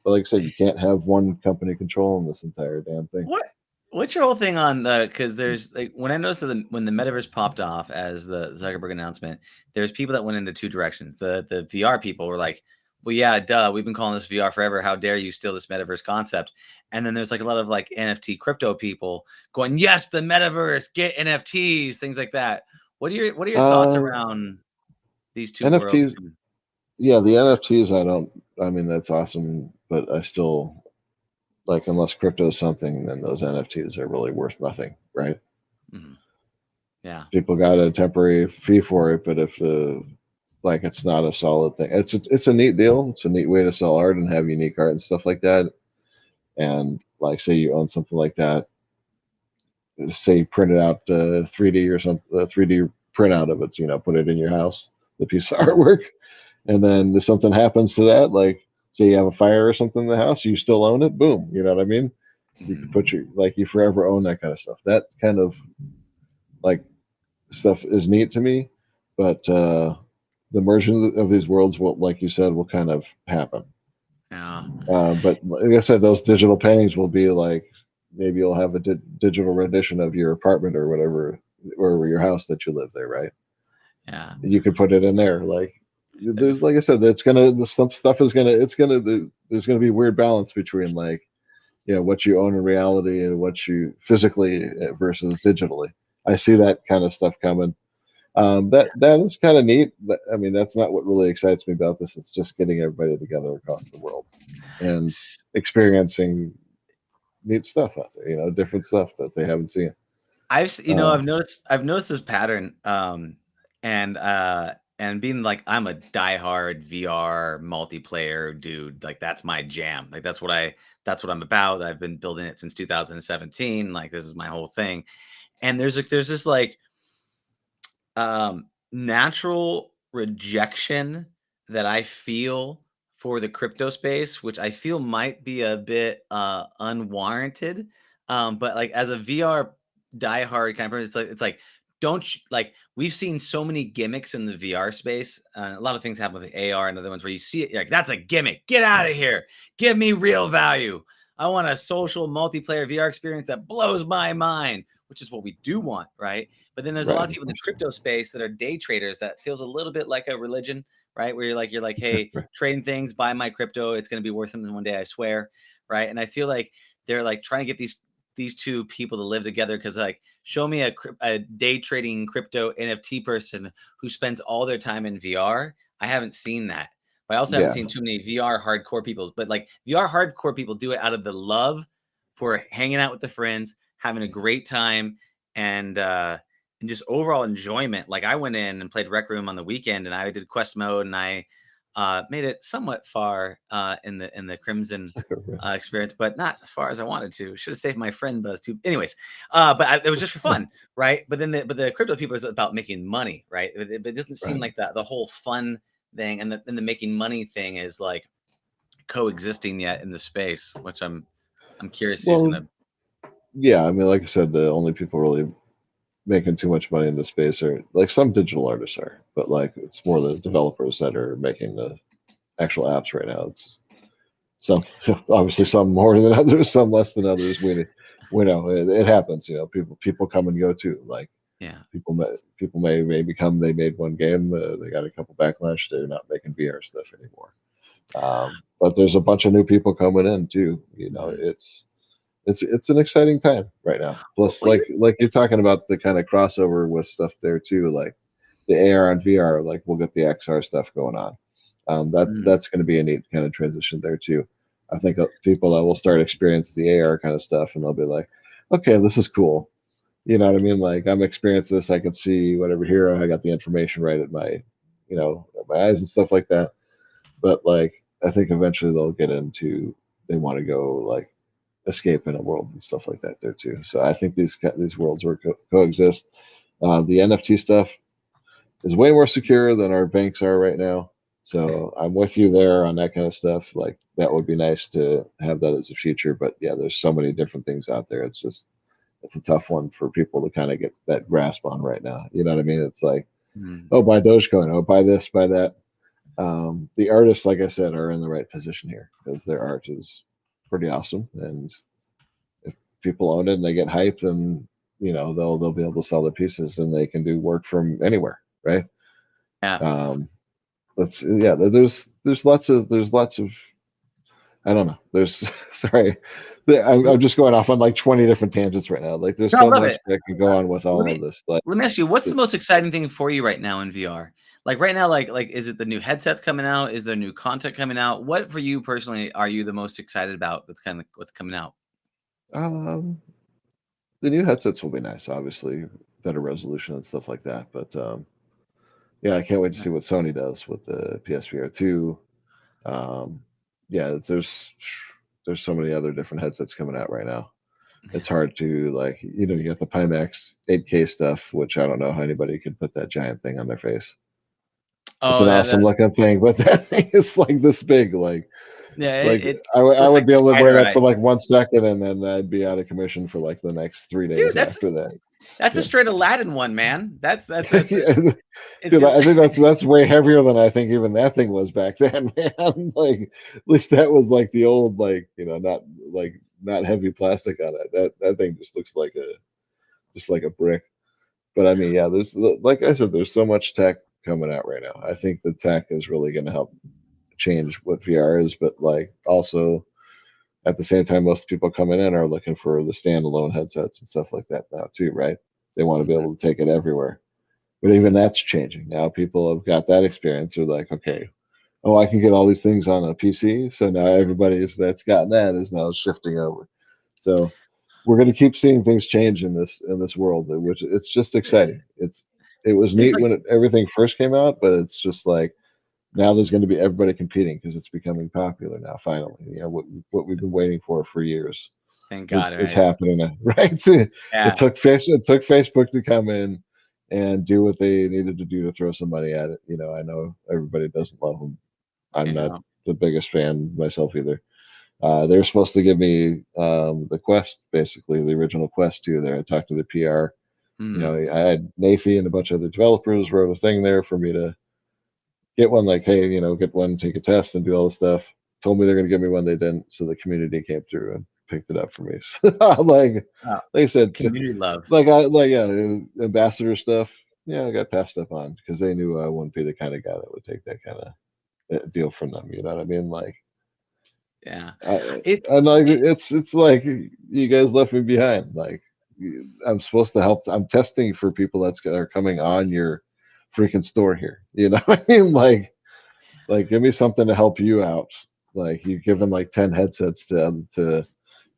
but like I said, you can't have one company controlling this entire damn thing. What what's your whole thing on the because there's like when I noticed that when the metaverse popped off as the Zuckerberg announcement, there's people that went into two directions. The VR people were like, well, yeah, duh, we've been calling this VR forever. How dare you steal this metaverse concept? And then there's like a lot of like NFT crypto people going, yes, the metaverse, get NFTs, things like that. What are your thoughts Uh, around these two worlds? NFTs, yeah, the NFTs, I don't, I mean, that's awesome, but I still, like, unless crypto is something, then those NFTs are really worth nothing, right? Mhm. Yeah. People got a temporary fee for it, but if like it's not a solid thing, it's a neat deal. It's a neat way to sell art and have unique art and stuff like that. And like, say you own something like that, say print it out 3D or some 3D printout of it, put it in your house, the piece of artwork, and then if something happens to that, like say you have a fire or something in the house, you still own it. Boom, you know what I mean? You can Mhm. put your like you forever own that kind of stuff. That kind of like stuff is neat to me, but the merging of these worlds will, like you said, will kind of happen. Yeah. But like I said, those digital paintings will be like maybe you'll have a digital rendition of your apartment or whatever, or your house that you live there, right? Yeah. You could put it in there. Like there's, like I said, that's gonna the stuff is gonna it's gonna there's gonna be weird balance between like what you own in reality and what you physically versus digitally. I see that kind of stuff coming. That is kind of neat. I mean, that's not what really excites me about this. It's just getting everybody together across the world and experiencing neat stuff out there. Different stuff that they haven't seen. I've Um, noticed this pattern, and being like I'm a diehard VR multiplayer dude, like that's my jam. Like that's what I'm about. I've been building it since 2017. Like this is my whole thing. And there's this like natural rejection that I feel for the crypto space, which I feel might be a bit unwarranted. But like as a VR diehard kind of person, it's like like we've seen so many gimmicks in the VR space. A lot of things happen with the AR and other ones where you see it, you're like that's a gimmick. Get out of here. Give me real value. I want a social multiplayer VR experience that blows my mind, which is what we do want, right? But then there's a lot right, of people in the crypto space that are day traders that feels a little bit like a religion, right? Where you're like, hey, right. trading things, buy my crypto, it's going to be worth something one day, I swear, right? And I feel like they're like trying to get these two people to live together because like show me a day trading crypto NFT person who spends all their time in VR. I haven't seen that. But I also haven't Yeah, seen too many VR hardcore people. But like VR hardcore people do it out of the love for hanging out with the friends, having a great time, and just overall enjoyment. Like I went in and played Rec Room on the weekend, and I did quest mode, and I made it somewhat far in the Crimson experience, but not as far as I wanted to. Should have saved my friend, but I was too. Anyways, it was just for fun, right? But the crypto people is about making money, right? It doesn't seem right. like that the whole fun thing and the making money thing is like coexisting yet in the space, which I'm curious who's Well, gonna. yeah. I mean, like I said, the only people really making too much money in the space are like some digital artists are, but like it's more the developers that are making the actual apps right now. It's some obviously some more than others, some less than others. We know it happens. People come and go too. Like Yeah. people may become they made one game, they got a couple backlash, they're not making VR stuff anymore. But there's a bunch of new people coming in too. Mhm. It's an exciting time right now. Plus, Well, like you're talking about the kind of crossover with stuff there too, like the AR and VR. Like we'll get the XR stuff going on. mm, That's going to be a neat kind of transition there too. I think people that will start experience the AR kind of stuff, and they'll be like, okay, this is cool. You know what I mean? Like I'm experiencing this. I can see whatever hero. I got the information right at my eyes and stuff like that. But like, I think eventually they'll get into they want to go like escape in a world and stuff like that there too. So I think these worlds will coexist. The NFT stuff is way more secure than our banks are right now. So I'm with you there on that kind of stuff. Like that would be nice to have that as a feature. But yeah, there's so many different things out there. It's just it's a tough one for people to kind of get that grasp on right now. You know what I mean? It's like, Mm. oh, buy Dogecoin, oh, buy this, buy that. The artists, like I said, are in the right position here because their art is pretty awesome, and if people own it and they get hyped, then they'll be able to sell their pieces and they can do work from anywhere, right? Yeah. There's lots of I don't know. There's sorry, I'm just going off on like 20 different tangents right now. Like there's No, I so love much it. that can go on with Let all of me this. Like let me ask you, what's the it, most exciting thing for you right now in VR? Like right now, like is it the new headsets coming out? Is there new content coming out? What for you personally are you the most excited about? That's kind of what's coming out. um, the new headsets will be nice, obviously, better resolution and stuff like that. But yeah, I can't wait to see what Sony does with the PSVR 2. Um, yeah, there's so many other different headsets coming out right now. It's hard to like, you got the Pimax 8K stuff, which I don't know how anybody could put that giant thing on their face. It's Oh, an yeah, awesome looking thing, but that thing is like this big. yeah, Like I looks would like be able to wear spider that eyes. for like 1 second, and then I'd be out of commission for like the next 3 days Dude, that's after that. that's a Yeah, straight Aladdin one, man. That's yeah. it's Dude, just I think that's way heavier than I think even that thing was back then, man. Like at least that was like the old, like not heavy plastic on it. That thing just looks like a brick. But I mean, yeah, there's like I said, there's so much tech coming out right now. I think the tech is really going to help change what VR is, but like also at the same time, most people coming in are looking for the standalone headsets and stuff like that now too, right? They want to be able to take it everywhere. But even that's changing now. People have got that experience. They're like, okay, oh, I can get all these things on a PC. So now everybody that's gotten that is now shifting over. So we're going to keep seeing things change in this world, which it's just exciting. It was it's neat like when everything first came out, but it's just like now there's going to be everybody competing because it's becoming popular now. Finally, what we've been waiting for years thank God, is right? happening now, right? Yeah, It took Facebook to come in and do what they needed to do to throw some money at it. I know everybody doesn't love them. I'm not yeah. the biggest fan myself either. They were supposed to give me the Quest, basically the original Quest 2. There, I talked to the PR. Mm. I had Nathy and a bunch of other developers wrote a thing there for me to get one. Like, hey, get one, take a test, and do all the stuff. Told me they're going to give me one. They didn't, so the community came through and picked it up for me. Oh, Like I said, community love. yeah, ambassador stuff. Yeah, I got passed up on because they knew I wouldn't be the kind of guy that would take that kind of deal from them. You know what I mean? Like, Yeah, I, it I'm like, it it's like you guys left me behind. Like, I'm supposed to help. I'm testing for people that are coming on your freaking store here. You know what I mean? Like, give me something to help you out. Like, you've given like 10 headsets to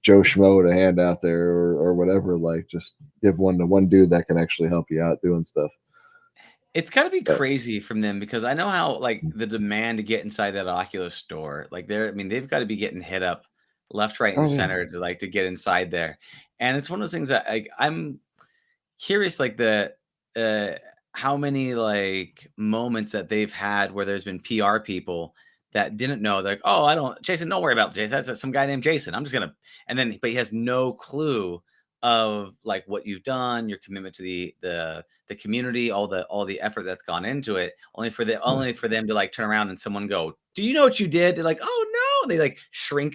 Joe Schmo to hand out there or whatever. Like, just give one to one dude that can actually help you out doing stuff. It's gotta be But crazy from them because I know how, like, the demand to get inside that Oculus store, like, I mean, they've gotta be getting hit up left, right, and oh yeah, center to get inside there, and it's one of those things that, like, I'm curious, like, uh, how many, like, moments that they've had where there's been PR people that didn't know, like, "Oh, I don't Jason, don't worry about Jason, that's some guy named Jason, I'm just gonna," and then but he has no clue of, like, what you've done, your commitment to the community, all the effort that's gone into it, yeah. only for them to, like, turn around and someone go, "Do you know what you did?" They're like, "Oh, no." They, like,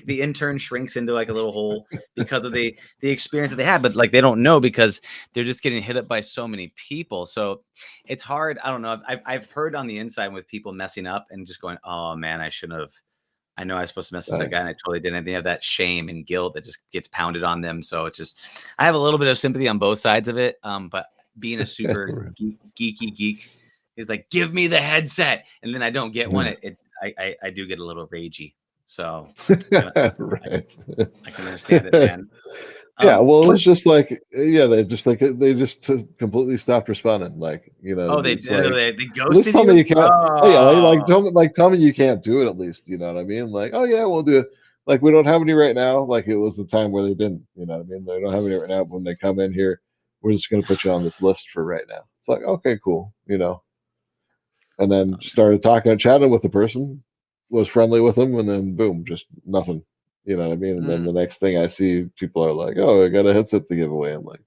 the intern shrinks into, like, a little hole because of the experience that they had, but, like, they don't know because they're just getting hit up by so many people. So it's hard. I don't know. I've heard on the inside with people messing up and just going, "Oh man, I shouldn't have. I know I was supposed to message that Uh, guy and I totally didn't." They have that shame and guilt that just gets pounded on them. So it's just, I have a little bit of sympathy on both sides of it. But being a super geeky geek is like, give me the headset, and then I don't get one. yeah. I do get a little ragey. So I, Right. I can understand it, man. Yeah, well, it What? was just like, yeah, they just completely stopped responding. Like, Oh, they it's did. like, They at least ghosted tell me you. you can't. Oh yeah, Oh. tell me you can't do it at least. You know what I mean? Like, oh yeah, we'll do it. Like, we don't have any right now. Like, it was the time where they didn't. You know what I mean? They don't have any right now. But when they come in here, we're just going to put you on this list for right now. It's like, okay, cool. And then started talking and chatting with the person, was friendly with them, and then boom, just nothing. You know what I mean? And then the next thing I see, people are like, "Oh, I got a headset to give away." I'm like,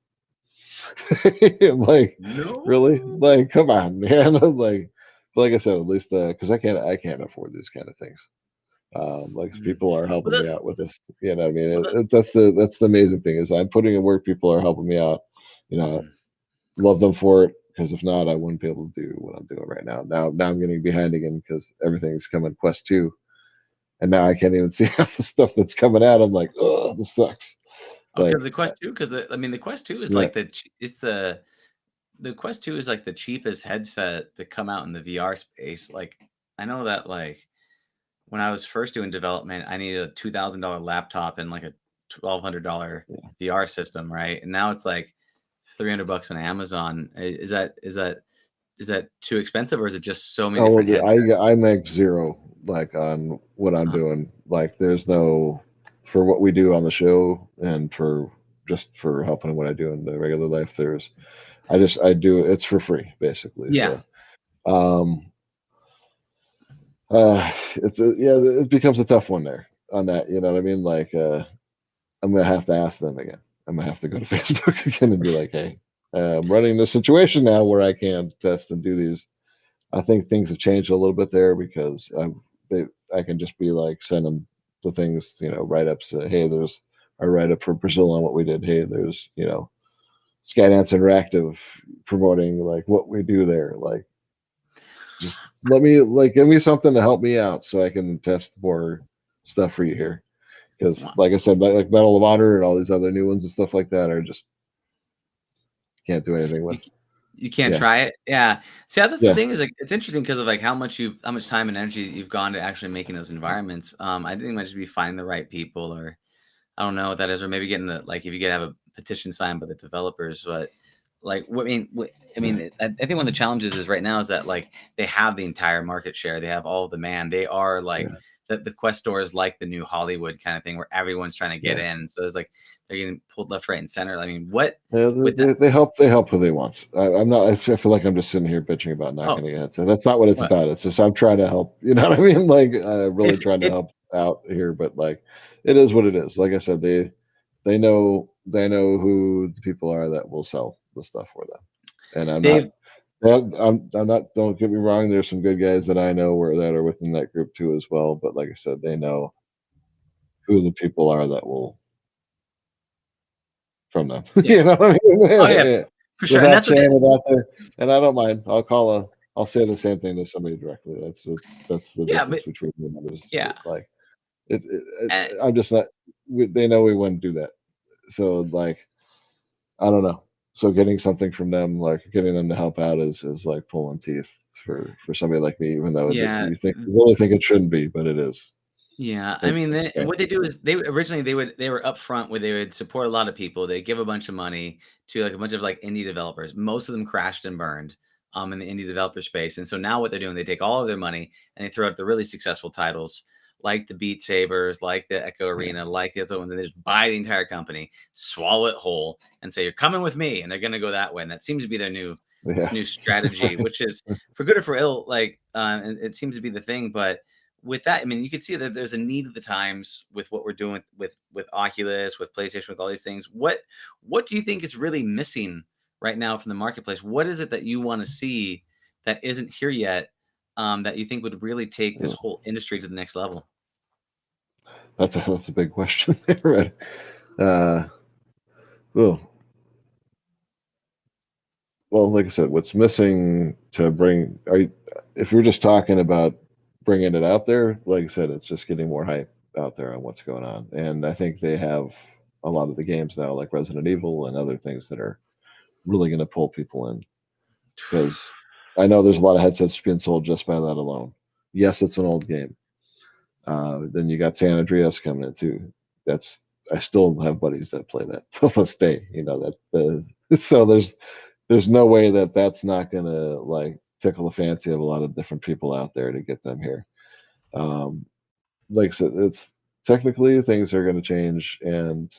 I'm like, really? No. Like, come on, man. Like I said, at least because I can't afford these kind of things. Like Mm. people are Well, helping me out with this. You know what I mean? well, That's the amazing thing is I'm putting in work. People are helping me out. You know, mhm. love them for it because if not, I wouldn't be able to do what I'm doing right now. Now I'm getting behind again because everything's coming Quest 2, and now I can't even see half the stuff that's coming out. I'm like, oh, this sucks. Oh, because Like, the Quest 2, because I mean, the Quest 2 is yeah, like it's the Quest 2 is like the cheapest headset to come out in the VR space. Like, I know that like when I was first doing development, I needed a $2,000 laptop and like a $1,200 yeah. VR system, right? And now it's like $300 on Amazon. Is that too expensive, or is it just so many Oh well, different headsets? I make zero like on what I'm Uh, doing. Like, there's no for what we do on the show and for just for helping what I do in the regular life. I do it's for free basically. yeah, So um yeah, it becomes a tough one there on that. You know what I mean? Like I'm gonna have to ask them again. I'm gonna have to go to Facebook again and be like, hey, I'm running this situation now where I can test and do these. I think things have changed a little bit there because I can just be like send them the things, write ups. Hey, there's a write up for Brazil on what we did. Hey, there's Skydance Interactive promoting like what we do there. Like, just give me something to help me out so I can test more stuff for you here. Because well, like I said, like Medal of Honor and all these other new ones and stuff like that are just can't do anything you with. you can't Yeah, try it. Yeah. See, that's the yeah, thing is like it's interesting because of like how much time and energy you've gone to actually making those environments. I think it might just be finding the right people, or I don't know what that is, or maybe getting the like if you could have a petition signed by the developers. But like, I yeah, mean, I think one of the challenges is right now is that like they have the entire market share, they have all the demand, they are like yeah, the Quest store is like the new Hollywood kind of thing where everyone's trying to get yeah. in. So it's like they're getting pulled left, right, and center. I mean, what Yeah, with that? they help who they want. I'm not. I feel like I'm just sitting here bitching about not Oh, getting a headset. That's not what it's what about. It's just I'm trying to help. You know what I mean? Like, really it's trying to it? help out here. But like, it is what it is. Like I said, they know who the people are that will sell the stuff for them. And I'm not. They've I'm not. Don't get me wrong. There's some good guys that I know that are within that group too as well. But like I said, they know who the people are that will from them. yeah. You know what I Oh yeah, mean? for sure. And Without that's what saying it out there, and I don't mind. I'll say the same thing to somebody directly. That's the yeah, difference but between me and others. yeah. Like And I'm just not. They know we wouldn't do that. So like I don't know. So getting something from them, like getting them to help out, is like pulling teeth for somebody like me. Even though yeah. you really think it shouldn't be, but it is. Yeah, I It, mean, yeah, what they do is they were upfront where they would support a lot of people. They give a bunch of money to like a bunch of like indie developers. Most of them crashed and burned in the indie developer space. And so now what they're doing, they take all of their money and they throw out the really successful titles like the Beat Sabers, like the Echo yeah, Arena, like the other ones, and they just buy the entire company, swallow it whole, and say, "You're coming with me," and they're gonna go that way. And that seems to be their yeah. new strategy, which is for good or for ill, like and it seems to be the thing, but with that, I mean, you can see that there's a need of the times with what we're doing with Oculus, with PlayStation, with all these things. What do you think is really missing right now from the marketplace? What is it that you want to see that isn't here yet? That you think would really take this whole industry to the next level? That's a big question there, right? Uh, oh, well, like I said, what's missing to bring? If you're just talking about bringing it out there, like I said, it's just getting more hype out there on what's going on. And I think they have a lot of the games now, like Resident Evil and other things that are really going to pull people in. Because I know there's a lot of headsets being sold just by that alone. Yes, it's an old game. Then you got San Andreas coming in too. That's I still have buddies that play that to this day. You know that so there's no way that that's not gonna like tickle the fancy of a lot of different people out there to get them here. Um, like I said, it's technically things are going to change, and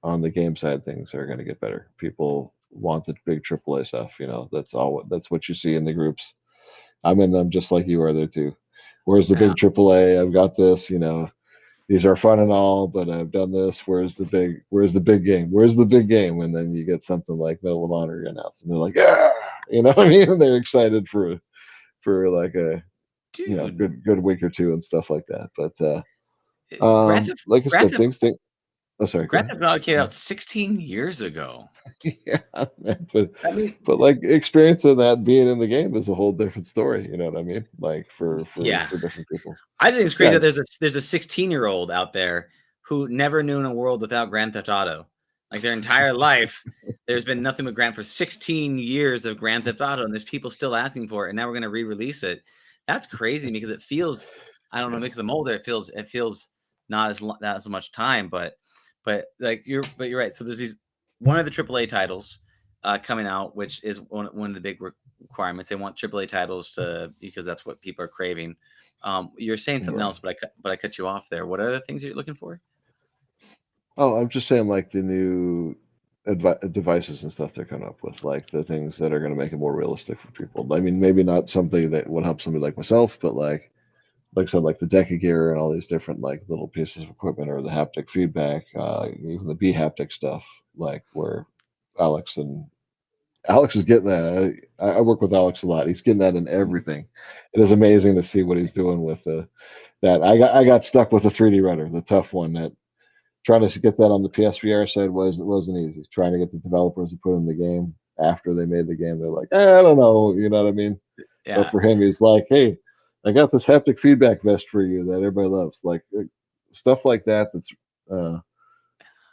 on the game side, things are going to get better. People want the big AAA stuff. That's all. That's what you see in the groups. I'm in them just like you are there too. Where's the Yeah. big AAA? I've got this. these are fun and all, but I've done this. Where's the big game? Where's the big game? And then you get something like Medal of Honor announced, and they're like, yeah, you know what I mean? They're excited for like a Dude, good week or two and stuff like that. But Grand Theft like I Grand said, Theft things think. Oh, sorry, go Grand ahead. Theft Auto came out 16 years ago. Yeah, man, but I mean, like experiencing that being in the game is a whole different story. You know what I mean? Like yeah. for different people. I just think it's crazy Yeah, that there's a 16-year-old out there who never knew in a world without Grand Theft Auto. Like their entire life, there's been nothing but for 16 years of Grand Theft Auto, and there's people still asking for it, and now we're gonna re-release it. That's crazy because it feels, I don't know, yeah. because I'm older, it feels not as much time, but like you're right. So there's these one of the AAA titles coming out, which is one of the big requirements. They want AAA titles to because that's what people are craving. You're saying something Right. else, but I cut you off there. What are the things you're looking for? Oh, I'm just saying, like the new devices and stuff they're coming up with, like the things that are going to make it more realistic for people. I mean, maybe not something that would help somebody like myself, but like I said, like the deck of gear and all these different like little pieces of equipment or the haptic feedback, even the B haptic stuff, like where Alex and Alex is getting that. I work with Alex a lot. He's getting that in everything. It is amazing to see what he's doing with that. I got stuck with the 3D runner, the tough one. That trying to get that on the PSVR side wasn't easy. Trying to get the developers to put in the game after they made the game, they're like, I don't know, you know what I mean? But Yeah, for him, he's like, hey, I got this haptic feedback vest for you that everybody loves. Like stuff like that. That's uh,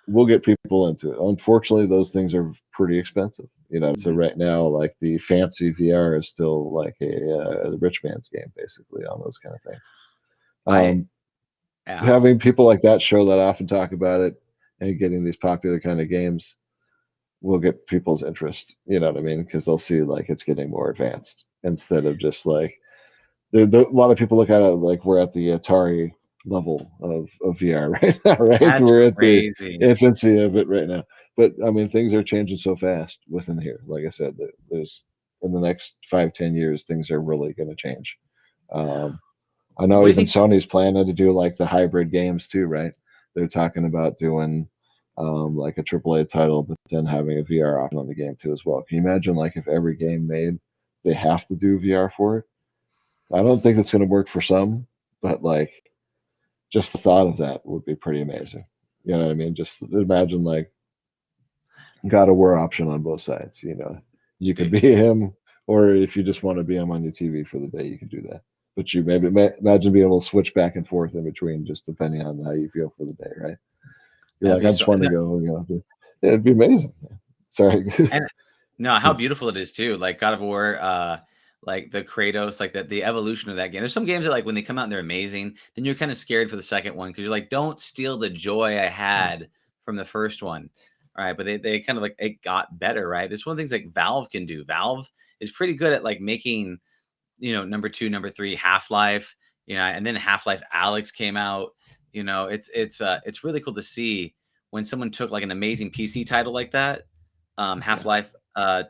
will get people into it. Unfortunately, those things are pretty expensive. You know, so mhm. right now, like the fancy VR is still like a rich man's game, basically, on those kind of things. I Um, yeah. Having people like that show that off and talk about it, and getting these popular kind of games will get people's interest. You know what I mean? Because they'll see like it's getting more advanced instead of just like a lot of people look at it like we're at the Atari level of VR right now, right? That's We're at the crazy. infancy of it right now. But I mean, things are changing so fast within here. Like I said, there's in the next 5-10 years, things are really going to change. Um, I know What do you even think? Sony's planning to do like the hybrid games too, right? They're talking about doing like a AAA title, but then having a VR option on the game too as well. Can you imagine like if every game made they have to do VR for it? I don't think it's going to work for some, but like just the thought of that would be pretty amazing. You know what I mean? Just imagine like God of War option on both sides. You know, you could Dude, be him, or if you just want to be him on your TV for the day, you can do that. But you maybe imagine being able to switch back and forth in between, just depending on how you feel for the day, right? You're that'd like, be I so. just want to go, you know, it'd be amazing. Sorry. And no, how beautiful it is too. Like God of War, like the Kratos, like the evolution of that game. There's some games that like when they come out and they're amazing, then you're kind of scared for the second one because you're like, don't steal the joy I had from the first one. All right. But they kind of like it got better, right? This one of the things like Valve can do. Valve is pretty good at like making, number two, number three, Half-Life, and then Half-Life Alex came out. It's really cool to see when someone took like an amazing PC title like that, Yeah. Half-Life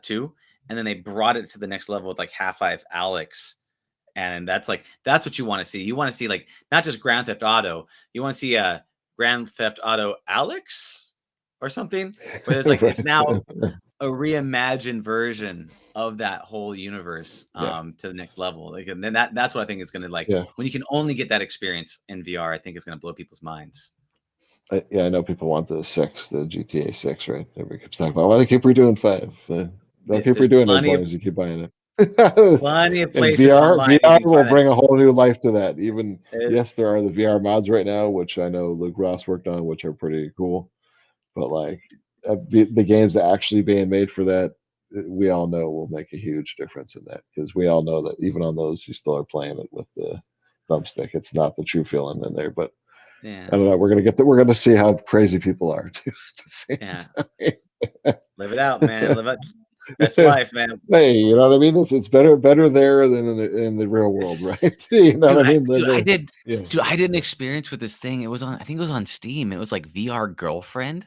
2, and then they brought it to the next level with like Half-Life Alex. And that's what you want to see. You want to see like not just Grand Theft Auto, you want to see Grand Theft Auto Alex or something where it's like it's Right. now a reimagined version of that whole universe Yeah. to the next level. Like, and then that's what I think is going to like Yeah. when you can only get that experience in VR. I think it's going to blow people's minds. Yeah, I know people want the GTA 6, right? Everybody keeps talking about why they keep redoing 5. They'll keep There's redoing it as long as you keep buying it. plenty of And places online you VR can will find that. bring a whole new life to that. Even There- yes, there are the VR mods right now, which I know Luke Ross worked on, which are pretty cool. But like the games that actually being made for that, we all know will make a huge difference in that because we all know that even on those, you still are playing it with the thumbstick. It's not the true feeling in there, but I yeah, don't know. We're gonna get that. We're gonna see how crazy people are too. At the yeah. same Live it out, man. Live out best time. life, man. Hey, you know what I mean? It's better there than in the real world, This, right? You know what dude, I mean? Than the yeah, I did an experience with this thing. It was on, I think it was on Steam. It was like VR Girlfriend,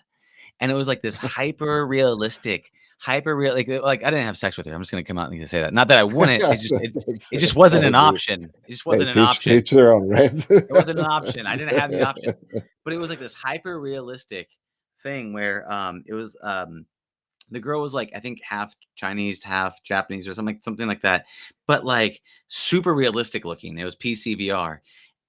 and it was like this hyper realistic hyper real. Like I didn't have sex with her. I'm just gonna come out and say that. Not that I wouldn't. Yeah, It just wasn't an option. It just hey, wasn't an teach option. teach their own, right? It wasn't an option. I didn't have the option. But it was like this hyper realistic thing where it was the girl was like I think half Chinese, half Japanese or something like that, but like super realistic looking. It was PC VR,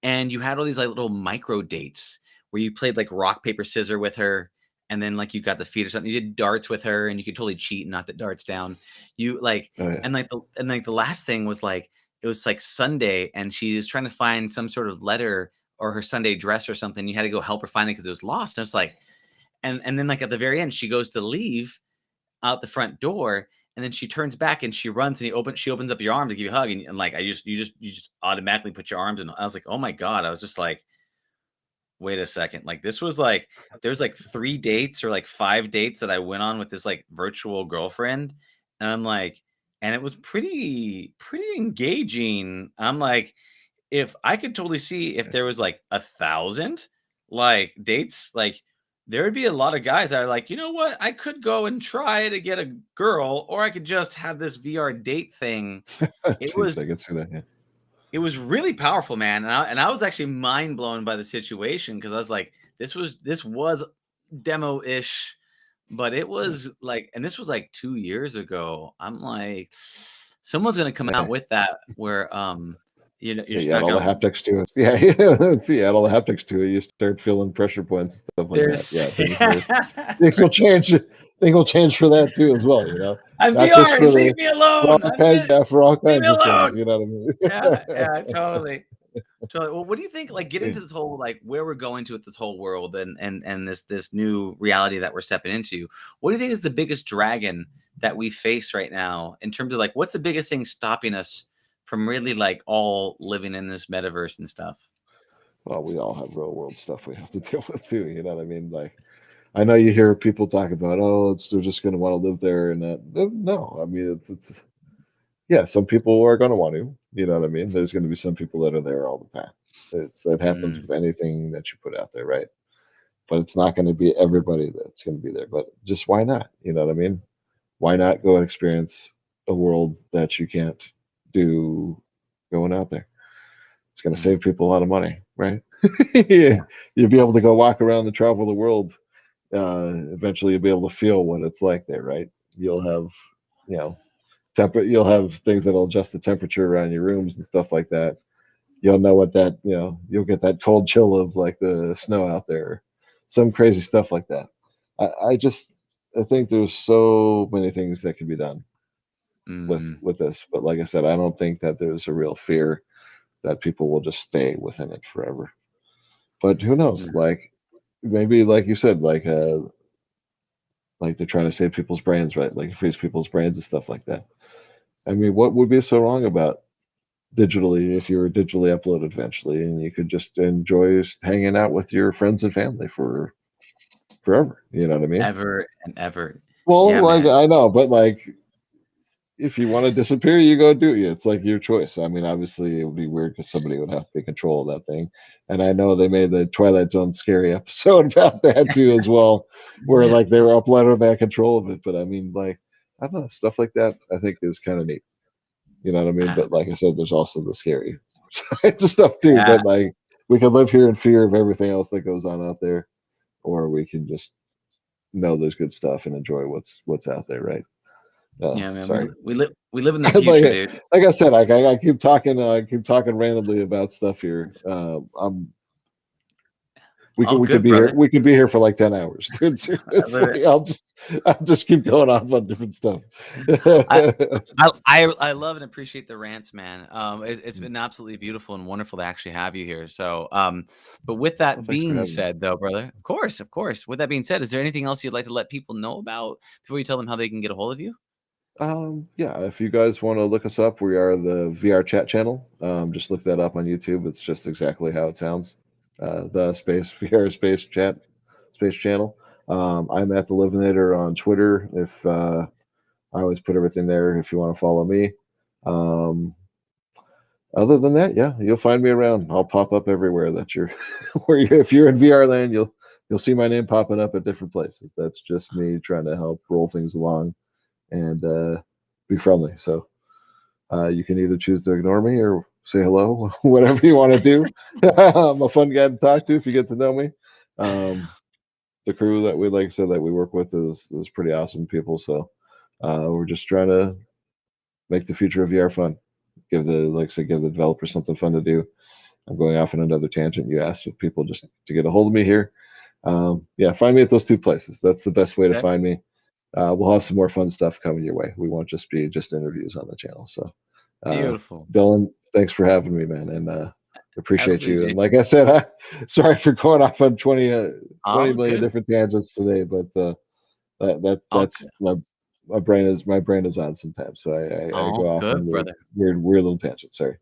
and you had all these like little micro dates where you played like rock paper scissors with her, and then like you got the feet or something. You did darts with her, and you could totally cheat and knock the darts down. You like Oh, yeah. and like the last thing was like it was like Sunday, and she was trying to find some sort of letter or her Sunday dress or something. You had to go help her find it because it was lost. And it's like, and then like at the very end, she goes to leave out the front door, and then she turns back and she runs and she opens up your arm to give you a hug, and like you just automatically put your arms in. I was like, oh my god. I was just like, wait a second. Like this was like there's like 3 dates or like 5 dates that I went on with this like virtual girlfriend, and I'm like, and it was pretty engaging. I'm like, if I could totally see if there was like 1,000 like dates, like there would be a lot of guys that are like, you know what, I could go and try to get a girl, or I could just have this VR date thing. It Jeez, was I can see that. Yeah. it was really powerful, man, and I was actually mind blown by the situation because I was like, this was demo ish, but it was like, and this was like 2 years ago. I'm like, someone's gonna come out Yeah. with that where you're Yeah, just you add not all the gonna. haptics to it. Yeah, yeah. See, add all the haptics to it. You start feeling pressure points and stuff like that. There's Yeah, things will change. Things will change for that too, as well. I'm Not just VR. for Leave the me alone. all kinds, yeah, for all Leave me kinds of things. alone. You know what Yeah, I yeah, mean? totally. Totally. Well, what do you think? Like, get Yeah. into this whole like where we're going to with this whole world and this new reality that we're stepping into. What do you think is the biggest dragon that we face right now in terms of like what's the biggest thing stopping us from really like all living in this metaverse and stuff? Well, we all have real world stuff we have to deal with too. You know what I mean? Like, I know you hear people talk about, oh, they're just going to want to live there and that. No, I mean, it's yeah, some people are going to want to. You know what I mean? There's going to be some people that are there all the time. It happens Mm, with anything that you put out there, right? But it's not going to be everybody that's going to be there. But just why not? You know what I mean? Why not go and experience a world that you can't do going out there? It's going to mm, save people a lot of money, right? Yeah, you'll be able to go walk around and travel the world. Eventually, you'll be able to feel what it's like there, right? You'll have, you know, you'll have things that'll adjust the temperature around your rooms and stuff like that. You'll know what that, you'll get that cold chill of like the snow out there, some crazy stuff like that. I think there's so many things that can be done mm, with this, but like I said, I don't think that there's a real fear that people will just stay within it forever. But who knows? mm, Like maybe, like you said, like they're trying to save people's brains, right? Like freeze people's brains and stuff like that. I mean, what would be so wrong about digitally if you were digitally uploaded eventually and you could just enjoy hanging out with your friends and family for forever? You know what I mean? ever and ever. Well, Yeah, like man. I know, but like if you want to disappear, you go do it. It's like your choice. I mean, obviously, it would be weird because somebody would have to be in control of that thing. And I know they made the Twilight Zone scary episode about that too, as well, where like they were uploading that control of it. But I mean, like, I don't know, stuff like that I think is kind of neat. You know what I mean? Uh, But like I said, there's also the scary side of stuff too. yeah, But like, we can live here in fear of everything else that goes on out there, or we can just know there's good stuff and enjoy what's out there, right? yeah, man. Sorry. We live in the like future, dude. like I said, I keep talking randomly about stuff here. All We could good, be here brother. for like 10 hours, dude. I love it. Seriously, I'll just keep going off on different stuff. I, Well, I love and appreciate the rants, man. It's been absolutely beautiful and wonderful to actually have you here. So, but with that thanks for being having me. said, though, brother, of course, of course. With that being said, is there anything else you'd like to let people know about before you tell them how they can get a hold of you? Yeah, if you guys want to look us up, we are the VR Chat channel. Just look that up on YouTube. It's just exactly how it sounds. The space VR space chat space channel. I'm at the Livinator on Twitter. If I always put everything there if you want to follow me. Um, Other than that, yeah, you'll find me around. I'll pop up everywhere that you're if you're in VR land, you'll see my name popping up at different places. That's just me trying to help roll things along and be friendly. So you can either choose to ignore me or say hello, whatever you want to do. I'm a fun guy to talk to if you get to know me. The crew that we, like I said, that we work with is pretty awesome people. So we're just trying to make the future of VR fun. Give the developers something fun to do. I'm going off on another tangent. You asked if people just to get a hold of me here. Yeah, find me at those two places. That's the best way to find me. We'll have some more fun stuff coming your way. We won't just be interviews on the channel. So, Beautiful. Dylan, thanks for having me, man, and appreciate Absolutely, you. Jason. And like I said, sorry for going off on 20 All million good. different tangents today, but All that's my brain is on sometimes. So I go off good, on brother. weird little tangents. Sorry.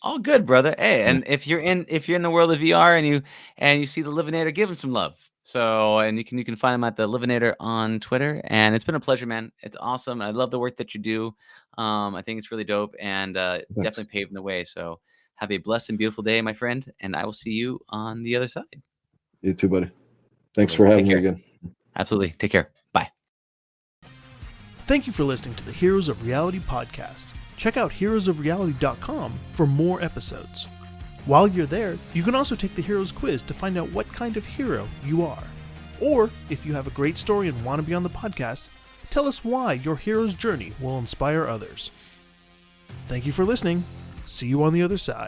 All good, brother. Hey, Yeah, and if you're in the world of VR and you see the Livonator, give him some love. So, and you can find him at the Livonator on Twitter. And it's been a pleasure, man. It's awesome. I love the work that you do. I think it's really dope and definitely thanks. paving the way. So, have a blessed and beautiful day, my friend. And I will see you on the other side. You too, buddy. Thanks Totally. for Take having me care. again. Absolutely. Take care. Bye. Thank you for listening to the Heroes of Reality podcast. Check out heroesofreality.com for more episodes. While you're there, you can also take the Heroes quiz to find out what kind of hero you are. Or, if you have a great story and want to be on the podcast, tell us why your hero's journey will inspire others. Thank you for listening. See you on the other side.